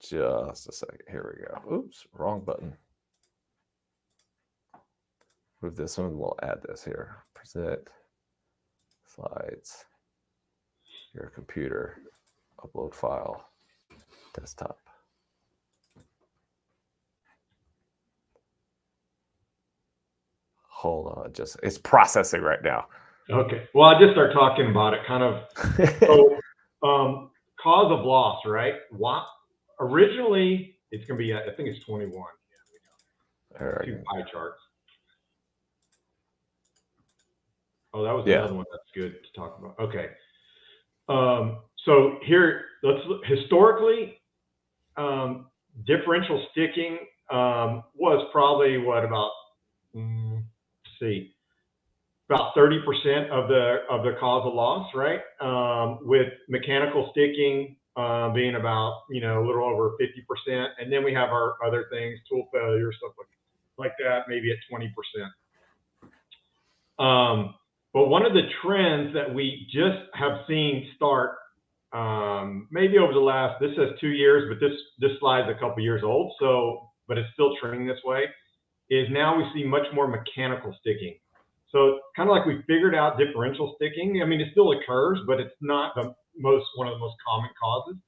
Just a second. Here we go. Oops, wrong button. Move this one. We'll add this here. Present slides. Your computer. Upload file. Desktop. Hold on. It's processing right now. Okay. Well, I just start talking about it. Kind of. So, cause of loss, right? Originally, it's going to be, I think it's 21. Yeah, we know. Two pie charts. Oh, that was another one that's good to talk about. Okay. So here, historically, differential sticking was probably about 30% of the cause of loss, right? With mechanical sticking being about, a little over 50. And then we have our other things, tool failure, stuff like that, maybe at 20%. But one of the trends that we just have seen start, maybe over the last, this says 2 years, but this slide's a couple years old, but it's still trending this way, is now we see much more mechanical sticking. So kind of like we figured out differential sticking. I mean, it still occurs, but it's not one of the most common causes.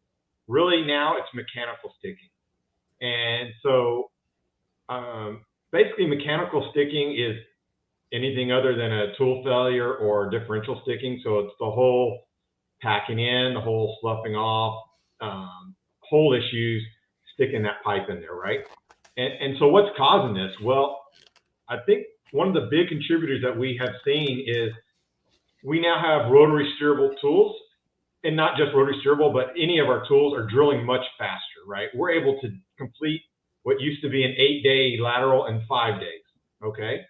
Really now it's mechanical sticking. And so basically mechanical sticking is anything other than a tool failure or differential sticking. So it's the whole packing in, the whole sloughing off, hole issues, sticking that pipe in there, right? And so what's causing this? Well, I think one of the big contributors that we have seen is we now have rotary steerable tools, and not just rotary steerable, but any of our tools are drilling much faster, right? We're able to complete what used to be an 8-day lateral in 5 days. Okay.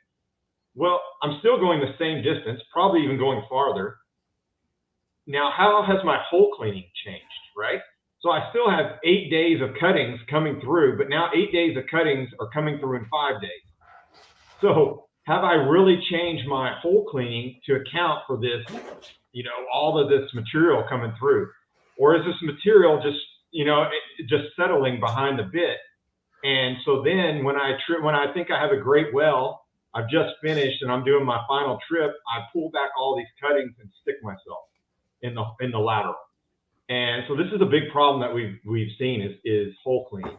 Well, I'm still going the same distance, probably even going farther. Now, how has my hole cleaning changed, right? So I still have 8 days of cuttings coming through, but now 8 days of cuttings are coming through in 5 days. So have I really changed my hole cleaning to account for this, all of this material coming through? Or is this material just, just settling behind the bit? And so then when I think I have a great well, I've just finished and I'm doing my final trip, I pull back all these cuttings and stick myself in the lateral. And so this is a big problem that we've seen is hole cleaning.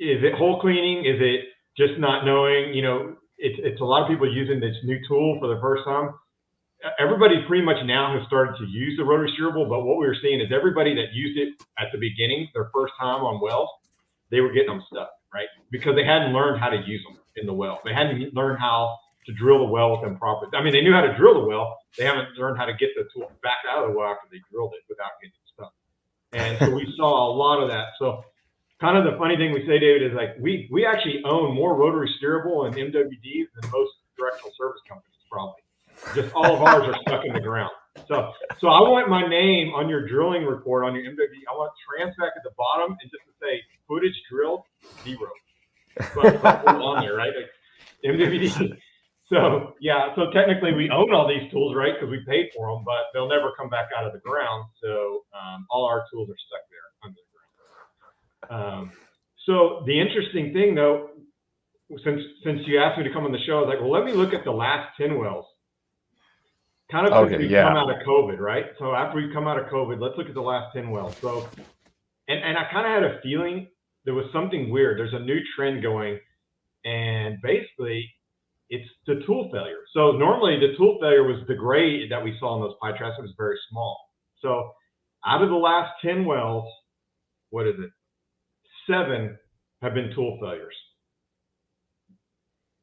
Is it hole cleaning? Is it just not knowing? It's a lot of people using this new tool for the first time. Everybody pretty much now has started to use the rotary steerable, but what we were seeing is everybody that used it at the beginning, their first time on wells, they were getting them stuck, right? Because they hadn't learned how to use them in the well. They hadn't learned how to drill the well with them properly. I mean, they knew how to drill the well. They haven't learned how to get the tool back out of the well after they drilled it without getting stuck. And so we saw a lot of that. So kind of the funny thing we say, David, is like we actually own more rotary steerable and MWDs than most directional service companies probably. Just all of ours are stuck in the ground. So I want my name on your drilling report on your MWD. I want Transpac at the bottom and just to say footage drilled 0. But on there, right? Like, MWD. So yeah, so technically we own all these tools, right? Because we paid for them, but they'll never come back out of the ground. So all our tools are stuck there under the ground. So the interesting thing though, since you asked me to come on the show, I was like, well, let me look at the last 10 wells. Kind of since we've come out of COVID, right? So after we've come out of COVID, let's look at the last 10 wells. So, and I kind of had a feeling there was something weird. There's a new trend going, and basically it's the tool failure. So normally the tool failure was the gray that we saw in those pie charts. It was very small. So out of the last 10 wells, what is it? 7 have been tool failures.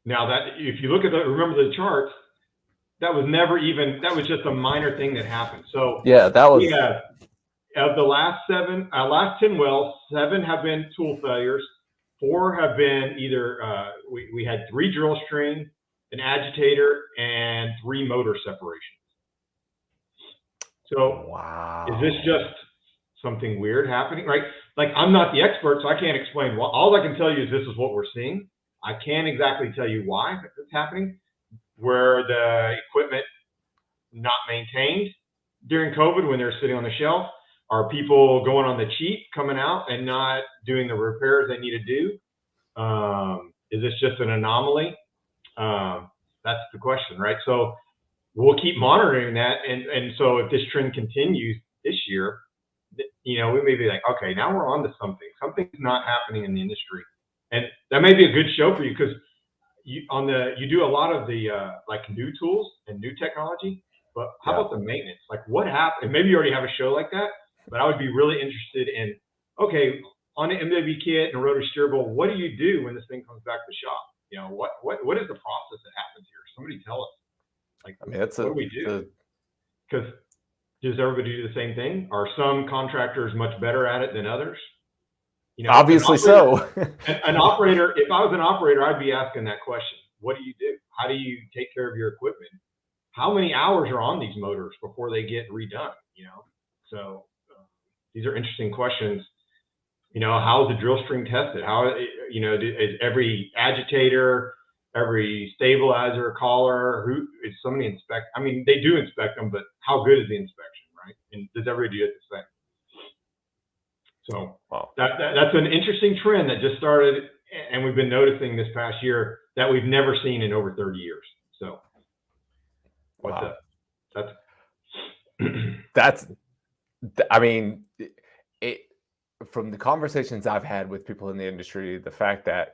Now that if you look at remember the charts, that was just a minor thing that happened. So yeah, that was of the last 10 wells, 7 have been tool failures. 4 have been either we had 3 drill string, an agitator, and 3 motor separations. So wow, is this just something weird happening? Right? Like I'm not the expert, so I can't explain. All I can tell you is this is what we're seeing. I can't exactly tell you why it's happening. Where the equipment not maintained during COVID when they're sitting on the shelf? Are people going on the cheap, coming out and not doing the repairs they need to do? Is this just an anomaly? That's the question, right? So we'll keep monitoring that. And so if this trend continues this year, we may be like, okay, now we're on to something. Something's not happening in the industry. And that may be a good show for you because you do a lot of the like new tools and new technology, but how about the maintenance? Like what happened? Maybe you already have a show like that, but I would be really interested in, okay, on an MWD kit and a rotary steerable, what do you do when this thing comes back to the shop? What is the process that happens here? Somebody tell us. Like, what do we do? Because does everybody do the same thing? Are some contractors much better at it than others? Obviously so. An operator, if I was an operator, I'd be asking that question. What do you do? How do you take care of your equipment? How many hours are on these motors before they get redone? So these are interesting questions. How is the drill string tested? How, is every agitator, every stabilizer, collar, who is somebody inspect? I mean, they do inspect them, but how good is the inspection, right? And does everybody do it the same? So that's an interesting trend that just started, and we've been noticing this past year that we've never seen in over 30 years. So that's I mean, from the conversations I've had with people in the industry, the fact that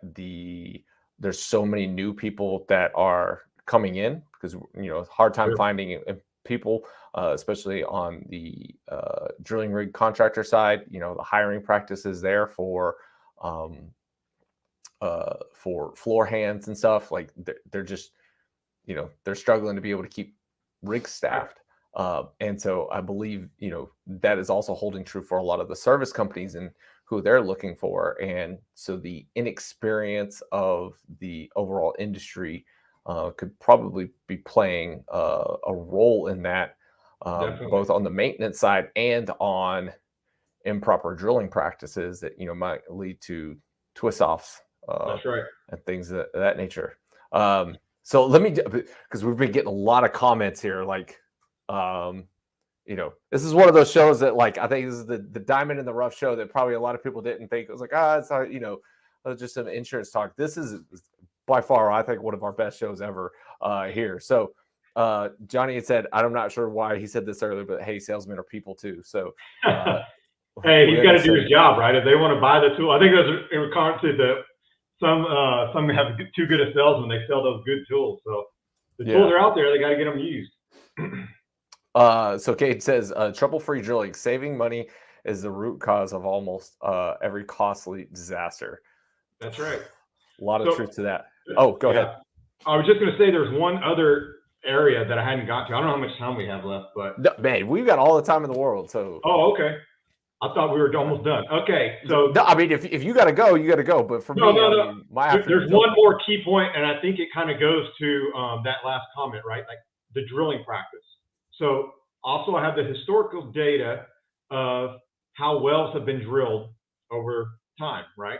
there's so many new people that are coming in because hard time finding people, especially on the drilling rig contractor side. The hiring practices there for floor hands and stuff, like they're just they're struggling to be able to keep rigs staffed. And so I believe, that is also holding true for a lot of the service companies and who they're looking for. And so the inexperience of the overall industry could probably be playing a role in that, both on the maintenance side and on improper drilling practices that, might lead to twist-offs That's right. and things of that nature. So let me, because we've been getting a lot of comments here, like, this is one of those shows that, like, I think this is the diamond in the rough show that probably a lot of people didn't think. It was like, it's not, just some insurance talk. This is by far, I think, one of our best shows ever here. So Johnny had said, I'm not sure why he said this earlier, but hey, salesmen are people too. So hey, he's got to do his job, right? If they want to buy the tool, I think that's in regard to the some have too good a salesman. They sell those good tools. So the tools are out there. They got to get them used. So Kate says, trouble-free drilling, saving money is the root cause of almost every costly disaster. That's right. A lot of truth to that. Oh, go ahead. I was just going to say there's one other area that I hadn't got to. I don't know how much time we have left, but no, man, we've got all the time in the world. So okay. I thought we were almost done. Okay, so no, I mean, if you got to go, you got to go. But for me, I mean, there's one more key point, and I think it kind of goes to that last comment, right? Like the drilling practice. So also, I have the historical data of how wells have been drilled over time, right?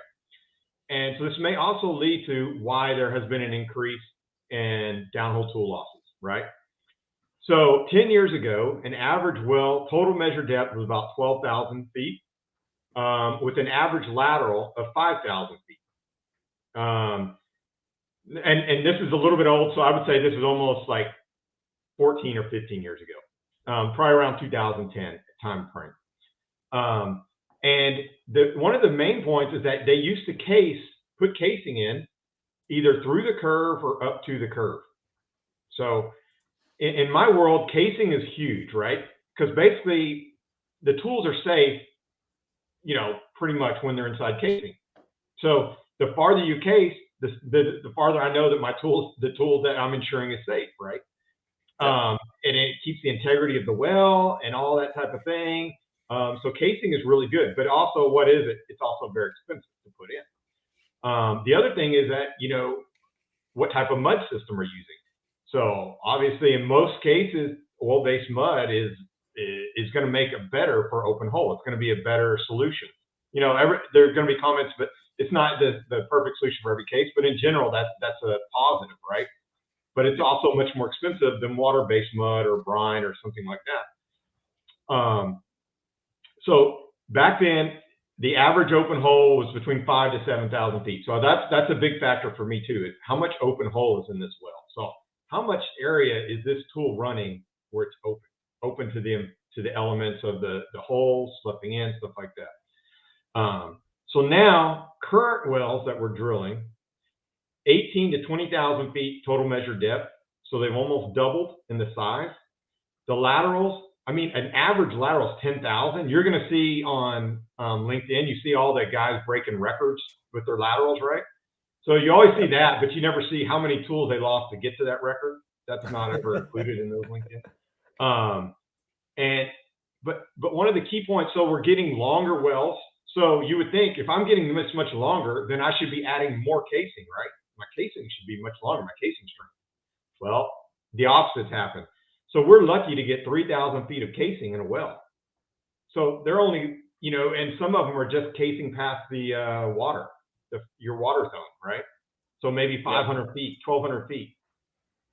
And so this may also lead to why there has been an increase in downhole tool losses, right? So 10 years ago, an average well total measured depth was about 12,000 feet, with an average lateral of 5,000 feet. And this is a little bit old, so I would say this is almost like 14 or 15 years ago, probably around 2010 time frame. And one of the main points is that they used to put casing in either through the curve or up to the curve. So in my world, casing is huge, right? Because basically the tools are safe, pretty much when they're inside casing. So the farther you case, the farther I know that the tool that I'm insuring is safe, right? And it keeps the integrity of the well and all that type of thing. So casing is really good, but also what is it? It's also very expensive to put in. The other thing is that, what type of mud system we're using. So obviously in most cases, oil-based mud is going to make it better for open hole. It's going to be a better solution. There's going to be comments, but it's not the perfect solution for every case, but in general, that's a positive, right? But it's also much more expensive than water-based mud or brine or something like that. So back then, the average open hole was between 5,000 to 7,000 feet. So that's a big factor for me too, is how much open hole is in this well. So how much area is this tool running where it's open to the elements of the holes, slipping in, stuff like that. So now current wells that we're drilling, 18 to 20,000 feet total measured depth. So they've almost doubled in the size. The laterals, an average lateral is 10,000. You're going to see on LinkedIn, you see all the guys breaking records with their laterals, right? So you always see that, but you never see how many tools they lost to get to that record. That's not ever included in those LinkedIn. But one of the key points, so we're getting longer wells. So you would think if I'm getting this much longer, then I should be adding more casing, right? My casing should be much longer, my casing strength. Well, the opposites happen. So we're lucky to get 3,000 feet of casing in a well. So they're only, and some of them are just casing past the water, your water zone, right? So maybe 500 feet, 1,200 feet.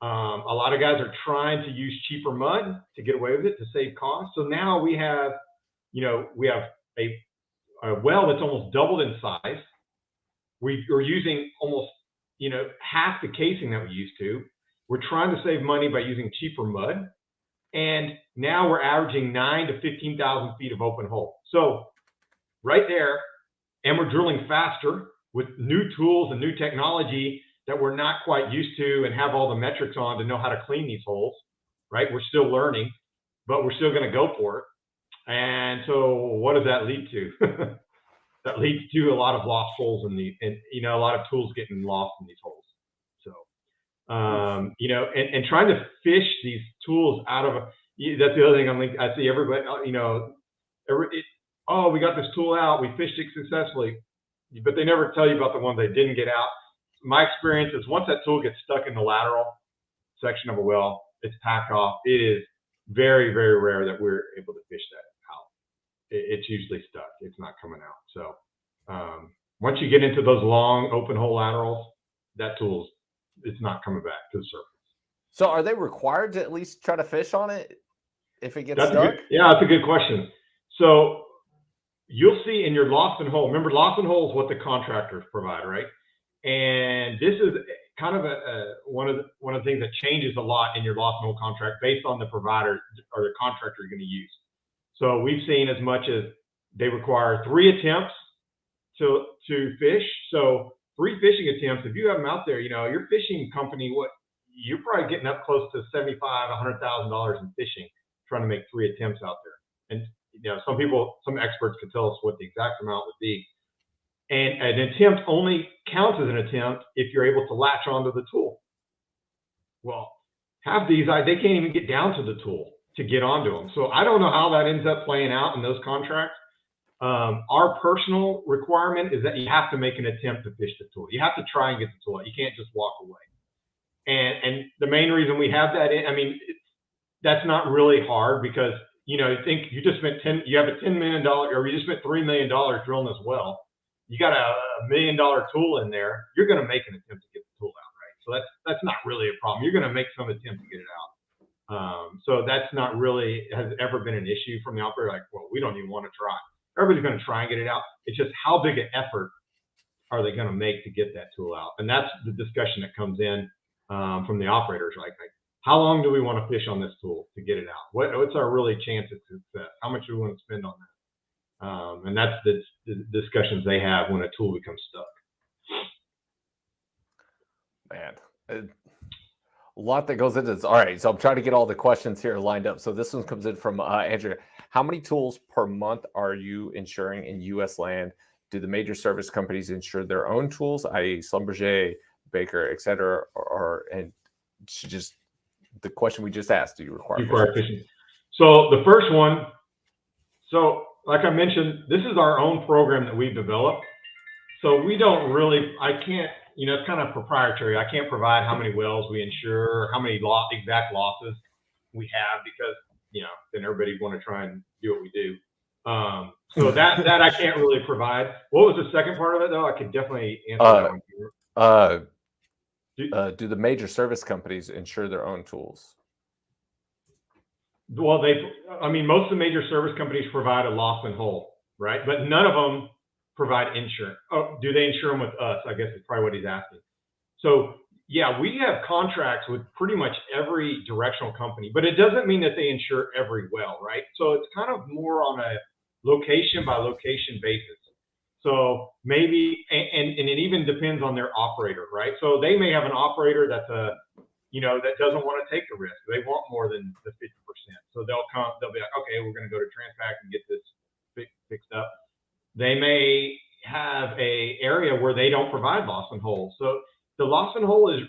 A lot of guys are trying to use cheaper mud to get away with it to save costs. So now we have a well that's almost doubled in size. We're using almost, half the casing that we used to. We're trying to save money by using cheaper mud. And now we're averaging 9,000 to 15,000 feet of open hole. So right there, and we're drilling faster with new tools and new technology that we're not quite used to and have all the metrics on to know how to clean these holes, right? We're still learning, but we're still going to go for it. And so what does that lead to? That leads to a lot of lost holes a lot of tools getting lost in these holes. So, and trying to fish these tools out of, that's the other thing. I see everybody, oh, we got this tool out, we fished it successfully, but they never tell you about the ones they didn't get out. My experience is once that tool gets stuck in the lateral section of a well, it's packed off. It is very, very rare that we're able to fish that out. It's usually stuck. It's not coming out. So once you get into those long open hole laterals, that tool's it's not coming back to the surface. So are they required to at least try to fish on it if it gets stuck? That's a good question. So you'll see in your lost and hole, remember lost and hole is what the contractors provide, right? And this is kind of one of the things that changes a lot in your lost and hole contract based on the provider or the contractor you're going to use. So we've seen as much as they require 3 attempts to fish. So 3 fishing attempts, if you have them out there, your fishing company, you're probably getting up close to $75,000, $100,000 in fishing, trying to make 3 attempts out there. And some experts could tell us what the exact amount would be. And an attempt only counts as an attempt if you're able to latch onto the tool. Well, half these, they can't even get down to the tool to get onto them. So I don't know how that ends up playing out in those contracts. Our personal requirement is that you have to make an attempt to fish the tool. You have to try and get the tool out. You can't just walk away. And the main reason we have that that's not really hard because, think you just spent you have a $10 million or you just spent $3 million drilling this well. You got a $1 million tool in there. You're going to make an attempt to get the tool out, right? So that's not really a problem. You're going to make some attempt to get it out. So that's not really has ever been an issue from the operator. Like, well, we don't even want to try. Everybody's going to try and get it out. It's just how big an effort are they going to make to get that tool out? And that's the discussion that comes in from the operators. Like how long do we want to fish on this tool to get it out? What's our really chance of success? How much do we want to spend on that? And that's the discussions they have when a tool becomes stuck. Man, a lot that goes into this. All right, so I'm trying to get all the questions here lined up. So this one comes in from Andrew. How many tools per month are you insuring in U.S. land? Do the major service companies insure their own tools, i.e. Schlumberger, Baker, et cetera? And just the question we just asked, do you require fishing? So the first one, like I mentioned, this is our own program that we've developed. So we don't really, it's kind of proprietary. I can't provide how many wells we insure, how many exact losses we have because, then everybody want to try and do what we do. So that I can't really provide. What was the second part of it though? I could definitely answer that one. Do the major service companies insure their own tools? Well, most of the major service companies provide a lost and hole, right? But none of them provide insurance. Oh, do they insure them with us? I guess is probably what he's asking. So yeah, we have contracts with pretty much every directional company, but it doesn't mean that they insure every well, right? So it's kind of more on a location by location basis. So maybe, and it even depends on their operator, right? So they may have an operator that's that doesn't want to take the risk. They want more than the 50%. So they'll be like, okay, we're going to go to Transpac and get this fixed up. They may have a area where they don't provide lost and hole. So the lost and hole is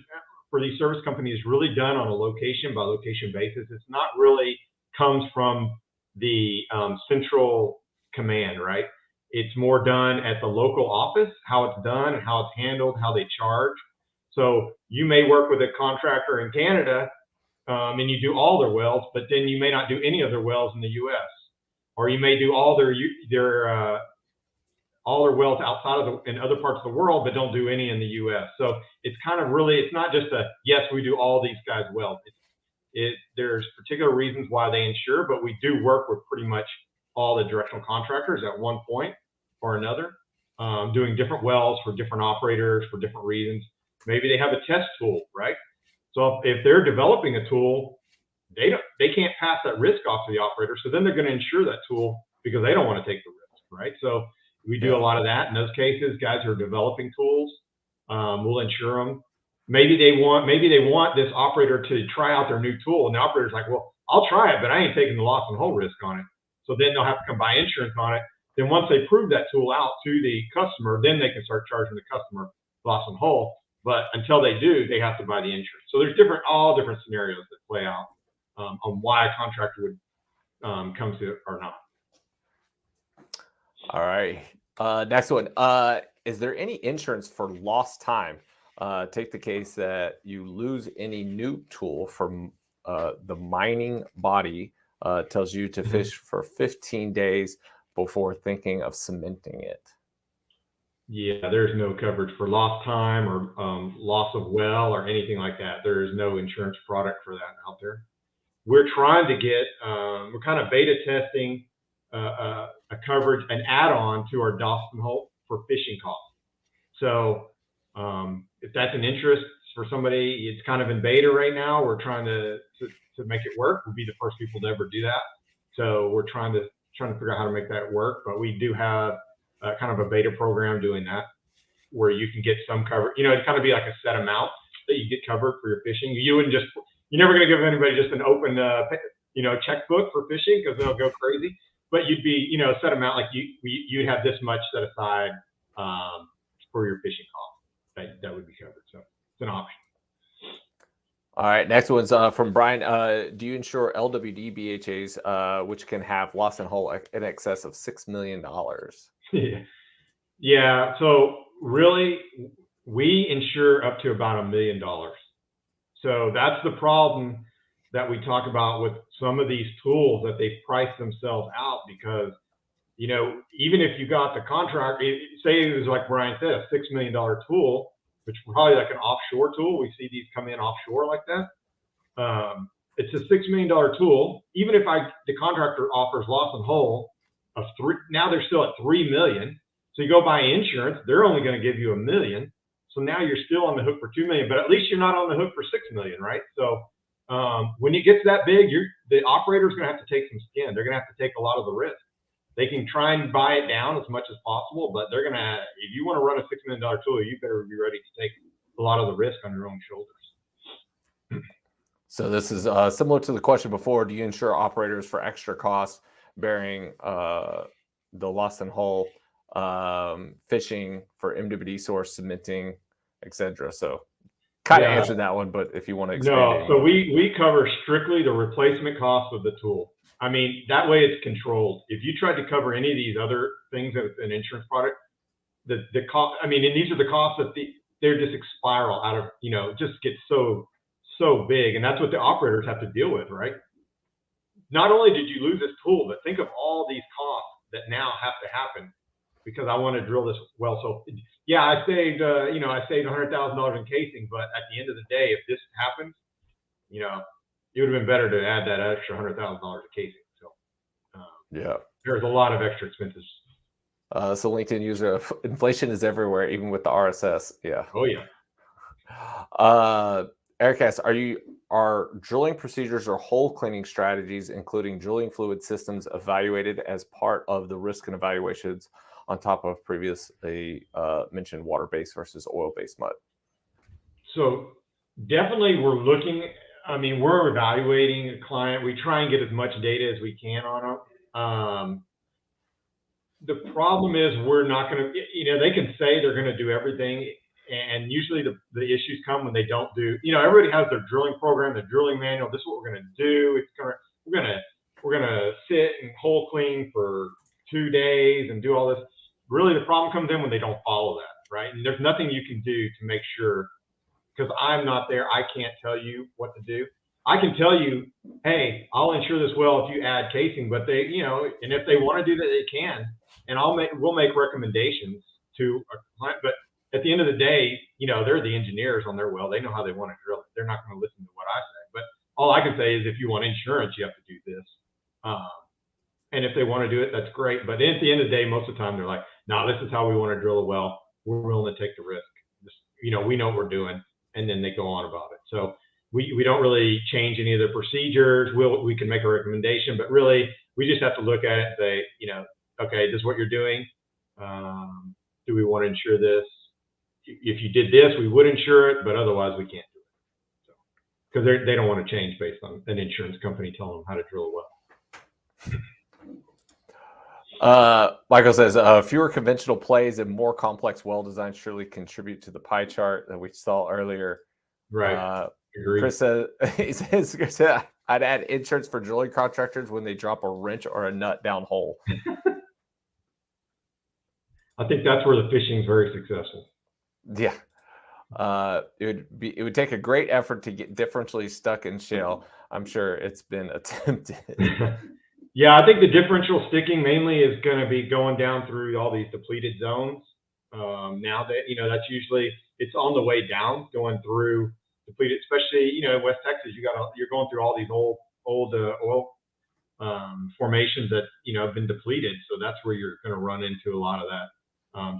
for these service companies really done on a location by location basis. It's not really comes from the central command, right? It's more done at the local office, how it's done and how it's handled, how they charge. So you may work with a contractor in Canada and you do all their wells, but then you may not do any of their wells in the U.S. Or you may do all their wells outside of in other parts of the world, but don't do any in the U.S. So it's kind of really, it's not just yes, we do all these guys' wells. There's particular reasons why they insure, but we do work with pretty much all the directional contractors at one point or another, doing different wells for different operators for different reasons. Maybe they have a test tool, right? So if they're developing a tool, they can't pass that risk off to the operator. So then they're going to insure that tool because they don't want to take the risk, right? So we do a lot of that in those cases. Guys who are developing tools, we'll insure them. Maybe they want this operator to try out their new tool, and the operator's like, well, I'll try it, but I ain't taking the loss and hole risk on it. So then they'll have to come buy insurance on it. Then once they prove that tool out to the customer, then they can start charging the customer loss and hole. But until they do, they have to buy the insurance. So there's all different scenarios that play out. on why a contractor would come to it or not. All right. Next one. Is there any insurance for lost time? Take the case that you lose any noob tool from the mining body tells you to fish for 15 days before thinking of cementing it. Yeah, there's no coverage for lost time or loss of well or anything like that. There is no insurance product for that out there. We're trying to get, we're kind of beta testing a coverage, an add-on to our downhole for fishing costs. So if that's an interest for somebody, it's kind of in beta right now. We're trying to make it work. We'll be the first people to ever do that. So we're trying to figure out how to make that work. But we do have kind of a beta program doing that, where you can get some cover. You know, it'd kind of be like a set amount that you get covered for your fishing. You wouldn't just, you're never going to give anybody just an open, checkbook for fishing, because they'll go crazy. But you'd be, a set amount, like you'd have this much set aside for your fishing costs that would be covered. So it's an option. All right, next one's from Brian. Do you insure LWD BHAs, which can have loss and hull in excess of $6 million? Yeah. So really, we insure up to about $1 million. So that's the problem that we talk about with some of these tools, that they price themselves out, because, even if you got the contract, say it was like Brian said, a $6 million tool, which is probably like an offshore tool. We see these come in offshore like that. It's a $6 million tool. Even if the contractor offers loss and hull of now they're still at $3 million. So you go buy insurance, they're only going to give you $1 million. So now you're still on the hook for $2 million, but at least you're not on the hook for $6 million, right? So when it gets that big, the operator's going to have to take some skin. They're going to have to take a lot of the risk. They can try and buy it down as much as possible, but they're going to, if you want to run a $6 million tool, you better be ready to take a lot of the risk on your own shoulders. So this is similar to the question before. Do you insure operators for extra costs bearing the loss and hull, fishing for MWD source, cementing, etc.? So kind of answered that one, but if you want to expand. No, so we cover strictly the replacement cost of the tool. I mean, that way it's controlled. If you tried to cover any of these other things as an insurance product, the cost, and these are the costs that they're just spiral out of, just get so big. And that's what the operators have to deal with, right? Not only did you lose this tool, but think of all these costs that now have to happen because I want to drill this well. So yeah, I saved $100,000 in casing, but at the end of the day, if this happens, it would have been better to add that extra $100,000 of casing. So yeah, there's a lot of extra expenses. So LinkedIn user, inflation is everywhere, even with the RSS. Yeah. Oh yeah. Eric asks, are drilling procedures or hole cleaning strategies, including drilling fluid systems, evaluated as part of the risk and evaluations on top of previously mentioned water-based versus oil-based mud? So definitely we're looking, we're evaluating a client. We try and get as much data as we can on them. The problem is we're not going to, they can say they're going to do everything. And usually the issues come when they don't do, everybody has their drilling program, their drilling manual. This is what we're going to do. We're going to sit and hole clean for 2 days and do all this. Really, the problem comes in when they don't follow that, right? And there's nothing you can do to make sure, because I'm not there. I can't tell you what to do. I can tell you, hey, I'll insure this well if you add casing, but they, and if they want to do that, they can. And we'll make recommendations to a client, but at the end of the day, they're the engineers on their well. They know how they want to drill it. They're not going to listen to what I say. But all I can say is if you want insurance, you have to do this. And if they want to do it, that's great. But at the end of the day, most of the time, they're like, no, this is how we want to drill a well. We're willing to take the risk. We know what we're doing. And then they go on about it. So we don't really change any of the procedures. We can make a recommendation, but really, we just have to look at it and say, okay, this is what you're doing. Do we want to insure this? If you did this, we would insure it, but otherwise we can't do it. So, because they don't want to change based on an insurance company telling them how to drill a well. Michael says, fewer conventional plays and more complex well designs surely contribute to the pie chart that we saw earlier. Right. Chris says, I'd add insurance for drilling contractors when they drop a wrench or a nut down hole. I think that's where the fishing is very successful. Yeah. It would take a great effort to get differentially stuck in shale. I'm sure it's been attempted. Yeah, I think the differential sticking mainly is going to be going down through all these depleted zones. Now that, that's usually, it's on the way down, going through depleted, especially, in West Texas, you're going through all these old oil formations that, have been depleted. So that's where you're going to run into a lot of that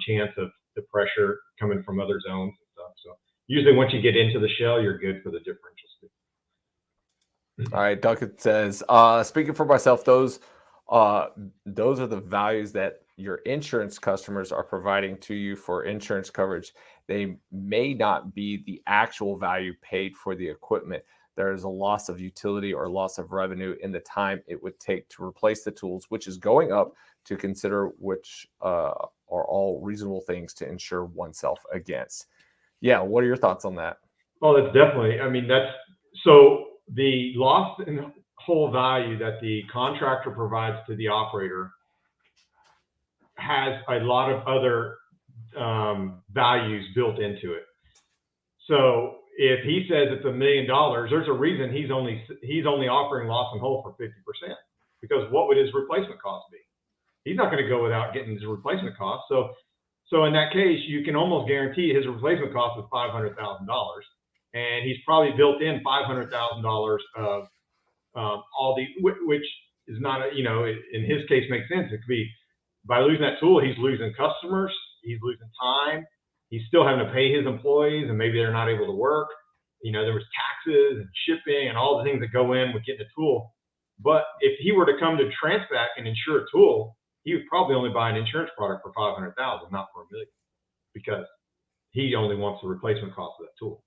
chance of the pressure coming from other zones and stuff. So usually once you get into the shale, you're good for the differential sticking. All right, Duncan says, speaking for myself, those are the values that your insurance customers are providing to you for insurance coverage. They may not be the actual value paid for the equipment. There is a loss of utility or loss of revenue in the time it would take to replace the tools, which is going up to consider, which are all reasonable things to insure oneself against. Yeah, what are your thoughts on that? Well, that's definitely, so the loss in whole value that the contractor provides to the operator has a lot of other values built into it. So if he says it's $1 million, there's a reason he's only offering loss and whole for 50%, because what would his replacement cost be? He's not going to go without getting his replacement cost. So in that case, you can almost guarantee his replacement cost is $500,000. And he's probably built in $500,000 of all the, which is not, in his case makes sense. It could be, by losing that tool, he's losing customers, he's losing time, he's still having to pay his employees, and maybe they're not able to work. There was taxes and shipping and all the things that go in with getting a tool. But if he were to come to Transpac and insure a tool, he would probably only buy an insurance product for $500,000, not for $1 million, because he only wants the replacement cost of that tool.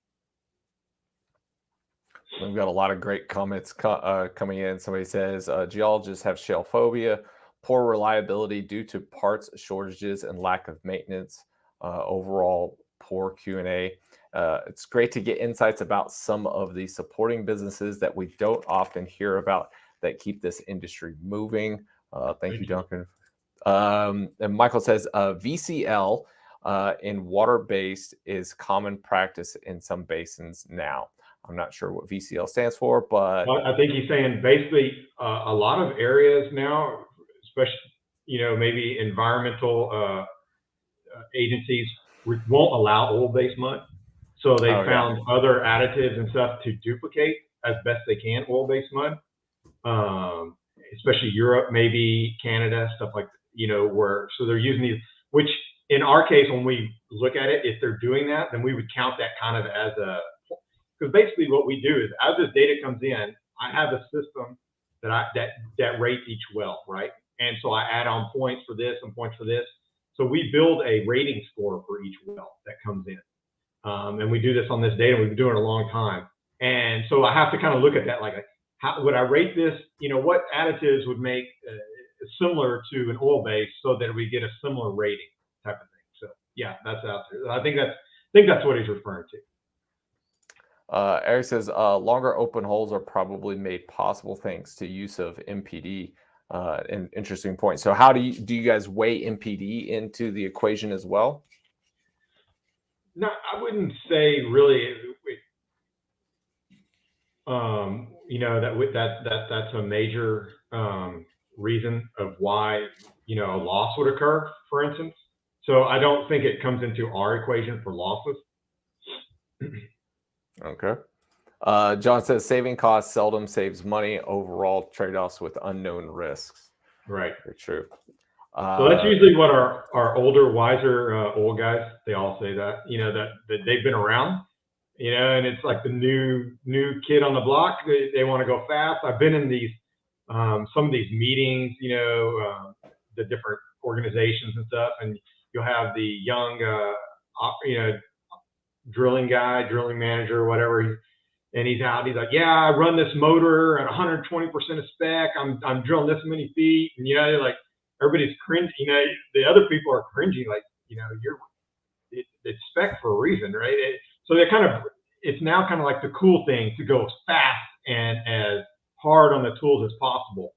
We've got a lot of great comments coming in. Somebody says, geologists have shale phobia, poor reliability due to parts shortages and lack of maintenance, overall poor Q&A. It's great to get insights about some of the supporting businesses that we don't often hear about that keep this industry moving. Thank you, Duncan. And Michael says, VCL in water-based is common practice in some basins now. I'm not sure what VCL stands for, but I think he's saying basically a lot of areas now, especially, maybe environmental agencies won't allow oil-based mud. So they found other additives and stuff to duplicate as best they can oil-based mud, especially Europe, maybe Canada, stuff like that, so they're using these, which in our case, when we look at it, if they're doing that, then we would count that kind of as because basically what we do is, as this data comes in, I have a system that rates each well, right? And so I add on points for this and points for this. So we build a rating score for each well that comes in. And we do this on this data. We've been doing it a long time. And so I have to kind of look at that, like, how would I rate this? What additives would make similar to an oil base so that we get a similar rating type of thing. So yeah, that's out there. I think that's what he's referring to. Eric says longer open holes are probably made possible thanks to use of MPD. An interesting point. So how do you guys weigh MPD into the equation as well? No, I wouldn't say really. That's a major reason of why a loss would occur, for instance. So I don't think it comes into our equation for losses. Okay. John says saving costs seldom saves money. Overall trade-offs with unknown risks. Right. Very true. So that's usually what our older, wiser old guys, they all say that, that they've been around, and it's like the new kid on the block. They want to go fast. I've been in these, some of these meetings, the different organizations and stuff, and you'll have the young, drilling manager or whatever, and he's out. He's like, yeah, I run this motor at 120% of spec. I'm drilling this many feet, and they're like, everybody's cringing. The other people are cringing, like, it's spec for a reason, right? So they're it's now kind of like the cool thing to go as fast and as hard on the tools as possible.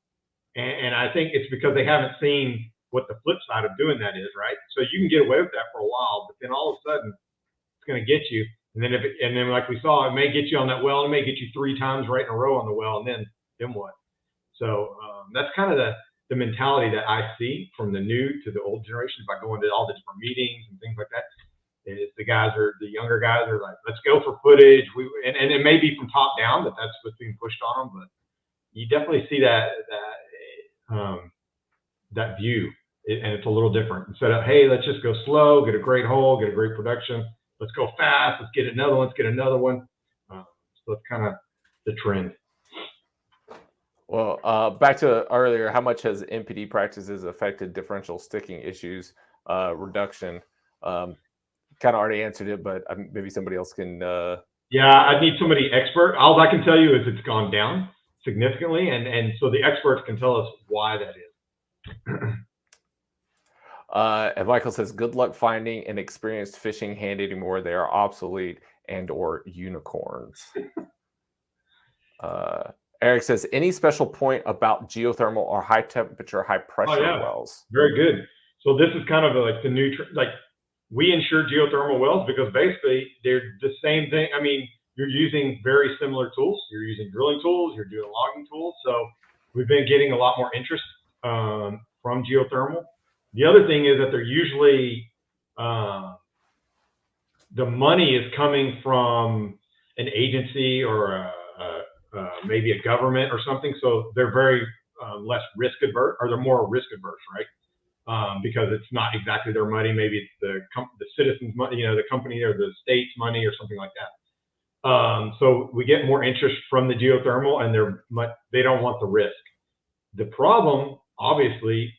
And I think it's because they haven't seen what the flip side of doing that is, right? So you can get away with that for a while, but then all of a sudden it's going to get you. And then and then like we saw, it may get you on that well, it may get you 3 times right in a row on the well, and then what? So that's kind of the mentality that I see from the new to the old generation by going to all the different meetings and things like that. Is the younger guys are like, let's go for footage. And it may be from top down that's what's being pushed on them, but you definitely see that view, and it's a little different. Instead of, hey, let's just go slow, get a great hole, get a great production. Let's go fast. Let's get another one. Let's get another one. So that's kind of the trend. Well, back to earlier, how much has MPD practices affected differential sticking issues reduction? Kind of already answered it, but maybe somebody else can. Yeah, I need somebody expert. All I can tell you is it's gone down significantly, and so the experts can tell us why that is. And Michael says, good luck finding an experienced fishing hand anymore. They are obsolete and or unicorns. Eric says, any special point about geothermal or high temperature, high pressure wells? Very good. So this is kind of like the new, like we insure geothermal wells because basically they're the same thing. I mean, you're using very similar tools. You're using drilling tools, you're doing logging tools. So we've been getting a lot more interest from geothermal. The other thing is that they're usually, the money is coming from an agency or maybe a government or something. So they're very less risk adverse, or they're more risk adverse, right? Because it's not exactly their money. Maybe it's the citizens' money, the company or the state's money or something like that. So we get more interest from the geothermal, and they don't want the risk. The problem, obviously,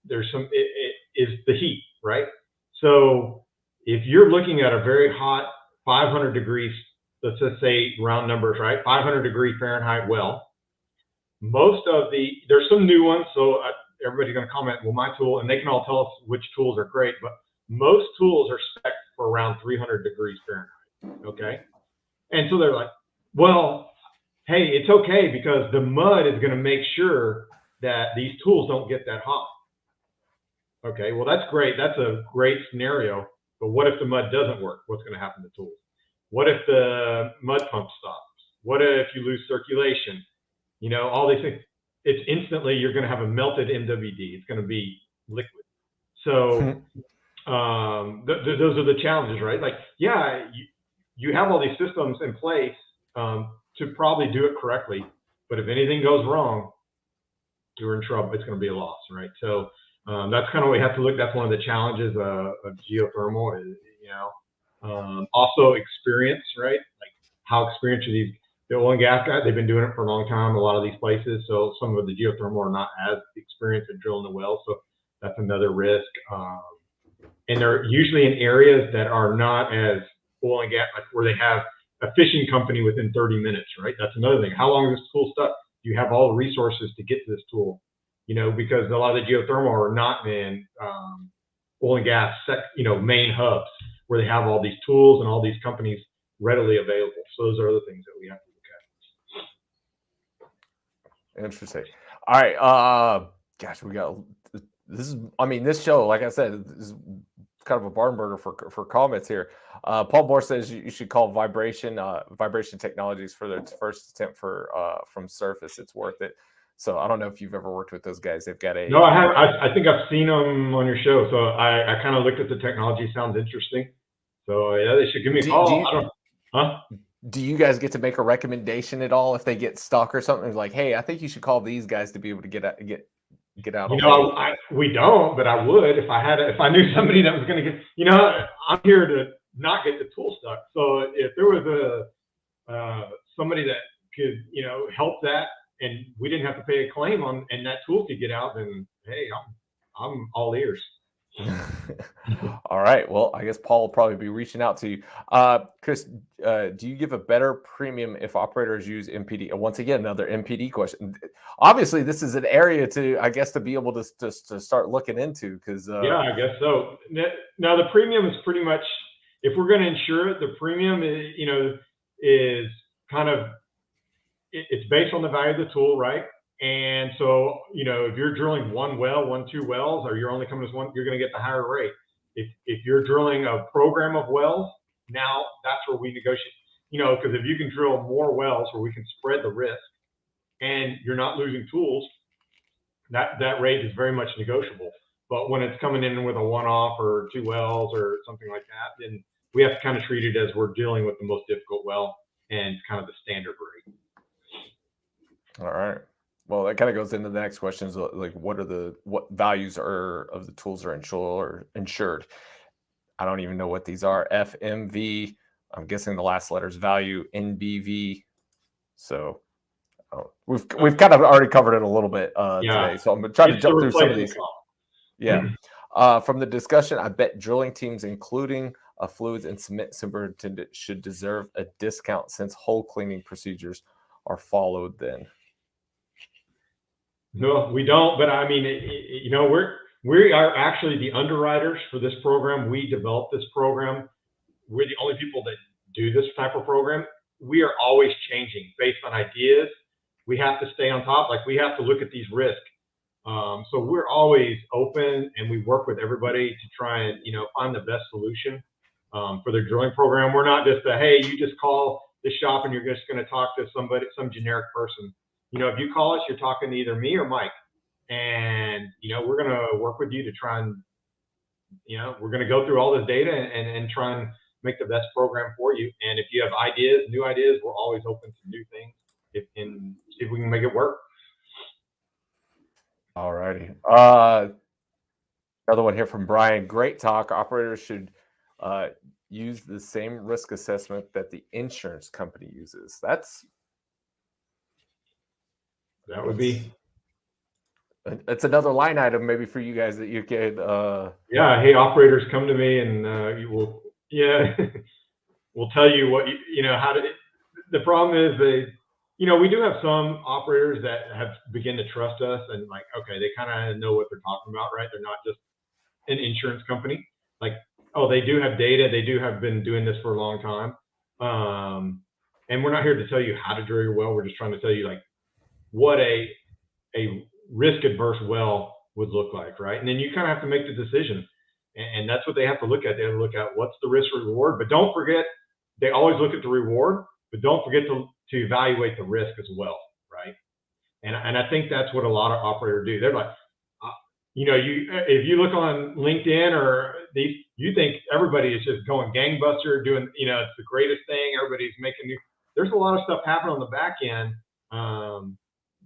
is the heat, right? So if you're looking at a very hot 500 degrees, let's just say round numbers, right? 500 degree Fahrenheit well, there's some new ones. So everybody's going to comment, well, my tool, and they can all tell us which tools are great, but most tools are spec'd for around 300 degrees Fahrenheit, okay? And so they're like, well, hey, it's okay because the mud is going to make sure that these tools don't get that hot. Okay, well, that's great. That's a great scenario. But what if the mud doesn't work? What's going to happen to tools? What if the mud pump stops? What if you lose circulation? All these things. It's instantly, you're going to have a melted MWD. It's going to be liquid. So those are the challenges, right? Like, yeah, you have all these systems in place to probably do it correctly. But if anything goes wrong, you're in trouble. It's going to be a loss, right? So that's kind of what we have to look. That's one of the challenges of geothermal is, also experience, right? Like how experienced are the oil and gas guys? They've been doing it for a long time, a lot of these places. So some of the geothermal are not as experienced at drilling the well. So that's another risk. And they're usually in areas that are not as oil and gas, like where they have a fishing company within 30 minutes, right? That's another thing. How long is this tool stuck? Do you have all the resources to get to this tool? Because a lot of the geothermal are not in oil and gas, main hubs where they have all these tools and all these companies readily available. So those are other things that we have to look at. Interesting. All right. Gosh, this show, like I said, is kind of a barn burner for comments here. Paul Moore says you should call Vibration Technologies for their first attempt from surface. It's worth it. So I don't know if you've ever worked with those guys. They've got No, I have. I think I've seen them on your show. So I kind of looked at the technology. Sounds interesting. So yeah, they should give me a call. Do you guys get to make a recommendation at all if they get stuck or something? Like, hey, I think you should call these guys to be able to get out. We don't, but I would if I knew somebody that was going to get. I'm here to not get the tool stuck. So if there was somebody that could help that, and we didn't have to pay a claim on, and that tool could get out, then hey, I'm all ears. All right. Well, I guess Paul will probably be reaching out to you. Chris, do you give a better premium if operators use MPD? Once again, another MPD question. Obviously, this is an area to be able to start looking into because. Yeah, I guess so. Now the premium is pretty much, if we're going to insure it, the premium is kind of it's based on the value of the tool, right? And so, you know, if you're drilling one well, 2 wells, or you're only coming as one, you're going to get the higher rate. If you're drilling a program of wells, now that's where we negotiate, you know, because if you can drill more wells where we can spread the risk and you're not losing tools, that rate is very much negotiable. But when it's coming in with a one-off or 2 wells or something like that, then we have to kind of treat it as we're dealing with the most difficult well and kind of the standard rate. All right. Well, that kind of goes into the next questions, like what values of the tools are insured. I don't even know what these are. FMV. I'm guessing the last letter is value. NBV. So we've kind of already covered it a little bit today. So I'm trying to jump through some of these. Yeah. From the discussion, I bet drilling teams, including a fluids and cement superintendent, should deserve a discount since hole cleaning procedures are followed then. No, we don't. But I mean, you know, we are actually the underwriters for this program. We developed this program. We're the only people that do this type of program. We are always changing based on ideas. We have to stay on top. Like, we have to look at these risks. So we're always open, and we work with everybody to try and, you know, find the best solution for their drilling program. We're not just hey, you just call the shop and you're just going to talk to somebody, some generic person. You know, if you call us, you're talking to either me or Mike, and, you know, we're going to work with you to try and, you know, we're going to go through all this data and try and make the best program for you. And if you have ideas, new ideas, we're always open to new things and see if we can make it work. All righty. Another one here from Brian. Great talk. Operators should use the same risk assessment that the insurance company uses. That would be. It's another line item maybe for you guys that you could. Yeah. Hey, operators, come to me and you will. Yeah. We'll tell you what you know how to. The problem is you know, we do have some operators that have begun to trust us and, like, okay, they kind of know what they're talking about, right? They're not just an insurance company. Like, oh, they do have data. They have been doing this for a long time. And we're not here to tell you how to drill your well. We're just trying to tell you, like, what a risk adverse well would look like, right? And then you kind of have to make the decision. And that's what they have to look at. They have to look at what's the risk reward. But don't forget, they always look at the reward, but don't forget to evaluate the risk as well, right? And I think that's what a lot of operators do. They're like, you know, if you look on LinkedIn or these, you think everybody is just going gangbuster, doing, you know, it's the greatest thing. Everybody's making new. There's a lot of stuff happening on the back end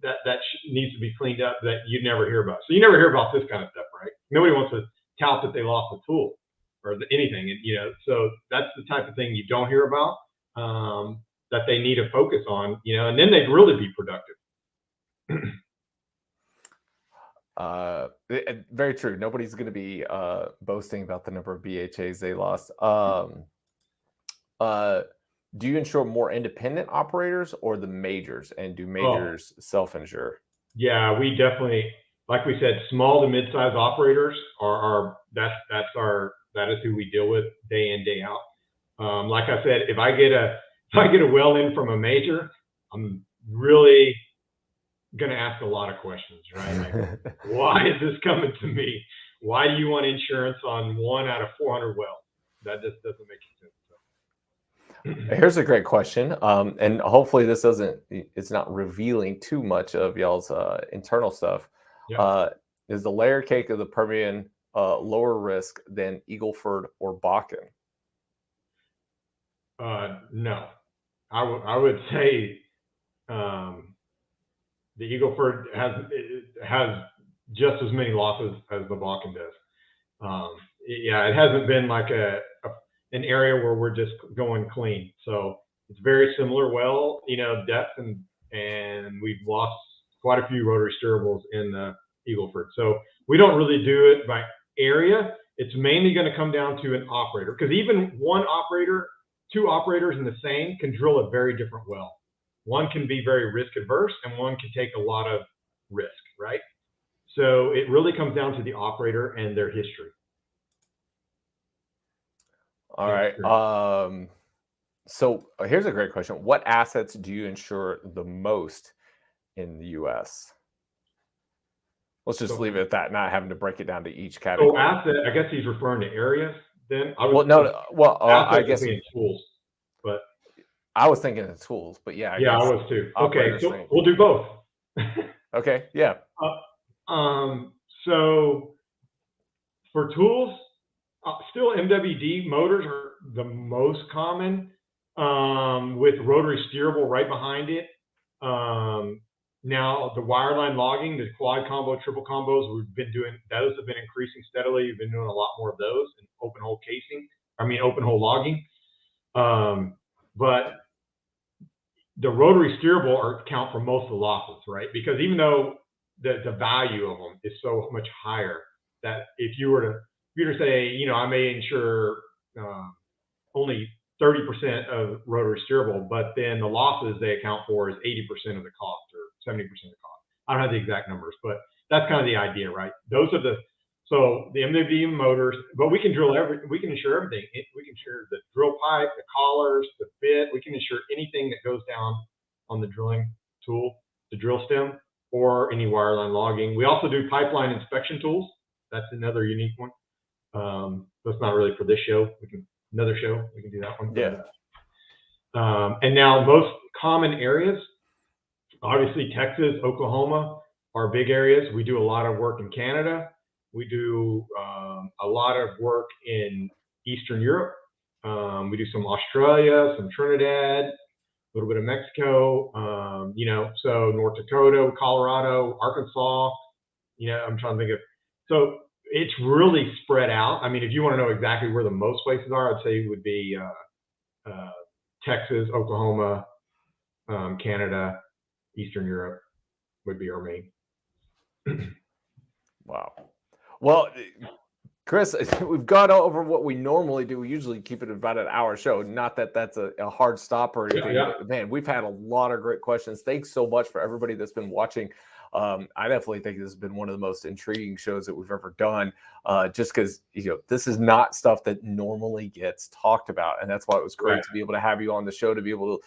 that needs to be cleaned up that you never hear about. So you never hear about this kind of stuff, right? Nobody wants to tout that they lost a tool or anything, and, you know, so that's the type of thing you don't hear about. That they need to focus on, you know, and then they'd really be productive. Very true. Nobody's going to be boasting about the number of BHAs they lost. Do you insure more independent operators or the majors, and do majors self-insure? Yeah, we definitely, like we said, small to mid-sized operators that is who we deal with day in, day out. Like I said, if I get a well in from a major, I'm really going to ask a lot of questions, right? Like, why is this coming to me? Why do you want insurance on 1 out of 400 wells? That just doesn't make sense. Here's a great question. And hopefully this it's not revealing too much of y'all's internal stuff. Yeah. Is the layer cake of the Permian lower risk than Eagle Ford or Bakken? No, I would say the Eagle Ford has just as many losses as the Bakken does. Yeah, it hasn't been like an area where we're just going clean. So it's very similar well, you know, depth, and we've lost quite a few rotary steerables in the Eagle Ford. So we don't really do it by area. It's mainly going to come down to an operator, because even two operators in the same can drill a very different well. One can be very risk adverse and one can take a lot of risk, right? So it really comes down to the operator and their history. All right. So here's a great question. What assets do you insure the most in the U.S.? Let's just leave it at that, not having to break it down to each category. So asset, I guess he's referring to areas then? I guess tools, but I was thinking of tools, but yeah. I was too. Okay, so we'll do both. Okay, yeah. So for tools, still MWD motors are the most common, with rotary steerable right behind it. Now the wireline logging, the quad combo, triple combos, those have been increasing steadily. We've been doing a lot more of those in open hole logging. But the rotary steerable account for most of the losses, right? Because even though the value of them is so much higher, that if you were to say, I may insure only 30% of rotary steerable, but then the losses they account for is 80% of the cost or 70% of the cost. I don't have the exact numbers, but that's kind of the idea, right? So the MWD motors, but we can insure everything. We can insure the drill pipe, the collars, the bit. We can insure anything that goes down on the drilling tool, the drill stem, or any wireline logging. We also do pipeline inspection tools. That's another unique one. That's not really for this show. Another show, we can do that one. Yeah. And now most common areas, obviously Texas, Oklahoma are big areas. We do a lot of work in Canada. We do a lot of work in Eastern Europe. We do some Australia, some Trinidad, a little bit of Mexico, so North Dakota, Colorado, Arkansas, I'm trying to think of, so it's really spread out. I mean, if you want to know exactly where the most places are, I'd say it would be Texas, Oklahoma, Canada, Eastern Europe would be our main. Wow. Well, Chris, we've gone over what we normally do. We usually keep it about an hour show. Not that that's a hard stop or anything. Yeah. But man, we've had a lot of great questions. Thanks so much for everybody that's been watching. I definitely think this has been one of the most intriguing shows that we've ever done, just because this is not stuff that normally gets talked about, and that's why it was great to be able to have you on the show, to be able to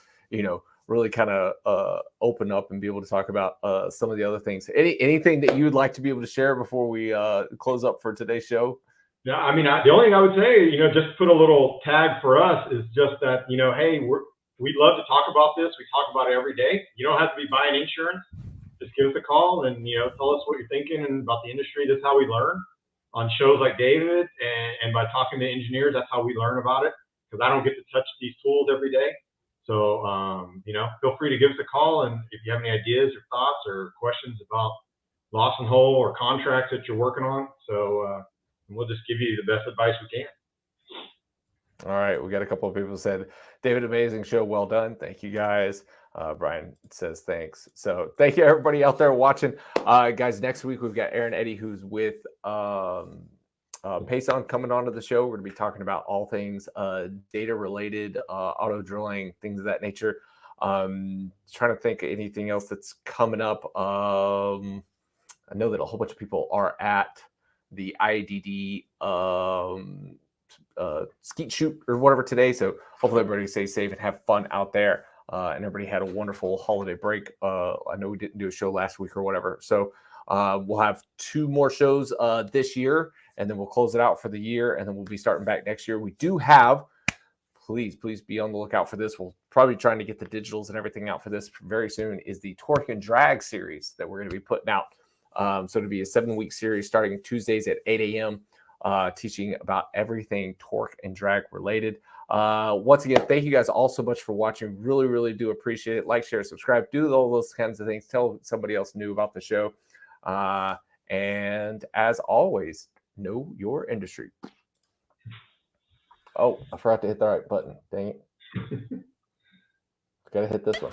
really kind of open up and be able to talk about some of the other things. Anything that you would like to be able to share before we close up for today's show? Yeah, I mean, the only thing I would say, just put a little tag for us is just that, hey, we'd love to talk about this. We talk about it every day. You don't have to be buying insurance. Just give us a call and, tell us what you're thinking and about the industry. That's how we learn on shows like David, and by talking to engineers, that's how we learn about it, because I don't get to touch these tools every day. So, feel free to give us a call. And if you have any ideas or thoughts or questions about loss and hole or contracts that you're working on, so we'll just give you the best advice we can. All right. We got a couple of people who said, David, amazing show. Well done. Thank you, guys. Brian says thanks. So thank you, everybody out there watching. Guys, next week we've got Aaron Eddy, who's with Payson, coming onto the show. We're going to be talking about all things data related, auto drilling, things of that nature. Trying to think of anything else that's coming up. I know that a whole bunch of people are at the IADD skeet shoot or whatever today. So hopefully everybody stays safe and have fun out there. And everybody had a wonderful holiday break. I know we didn't do a show last week or whatever. So we'll have 2 more shows this year, and then we'll close it out for the year, and then we'll be starting back next year. We do have, please be on the lookout for this. We'll probably be trying to get the digitals and everything out for this very soon, is the Torque and Drag series that we're going to be putting out. So it'll be a 7-week series starting Tuesdays at 8 a.m. Teaching about everything torque and drag related. Once again, thank you guys all so much for watching. Really do appreciate it. Like, share, subscribe, do all those kinds of things. Tell somebody else new about the show. And as always, know your industry. Oh, I forgot to hit the right button. Dang it. Gotta hit this one.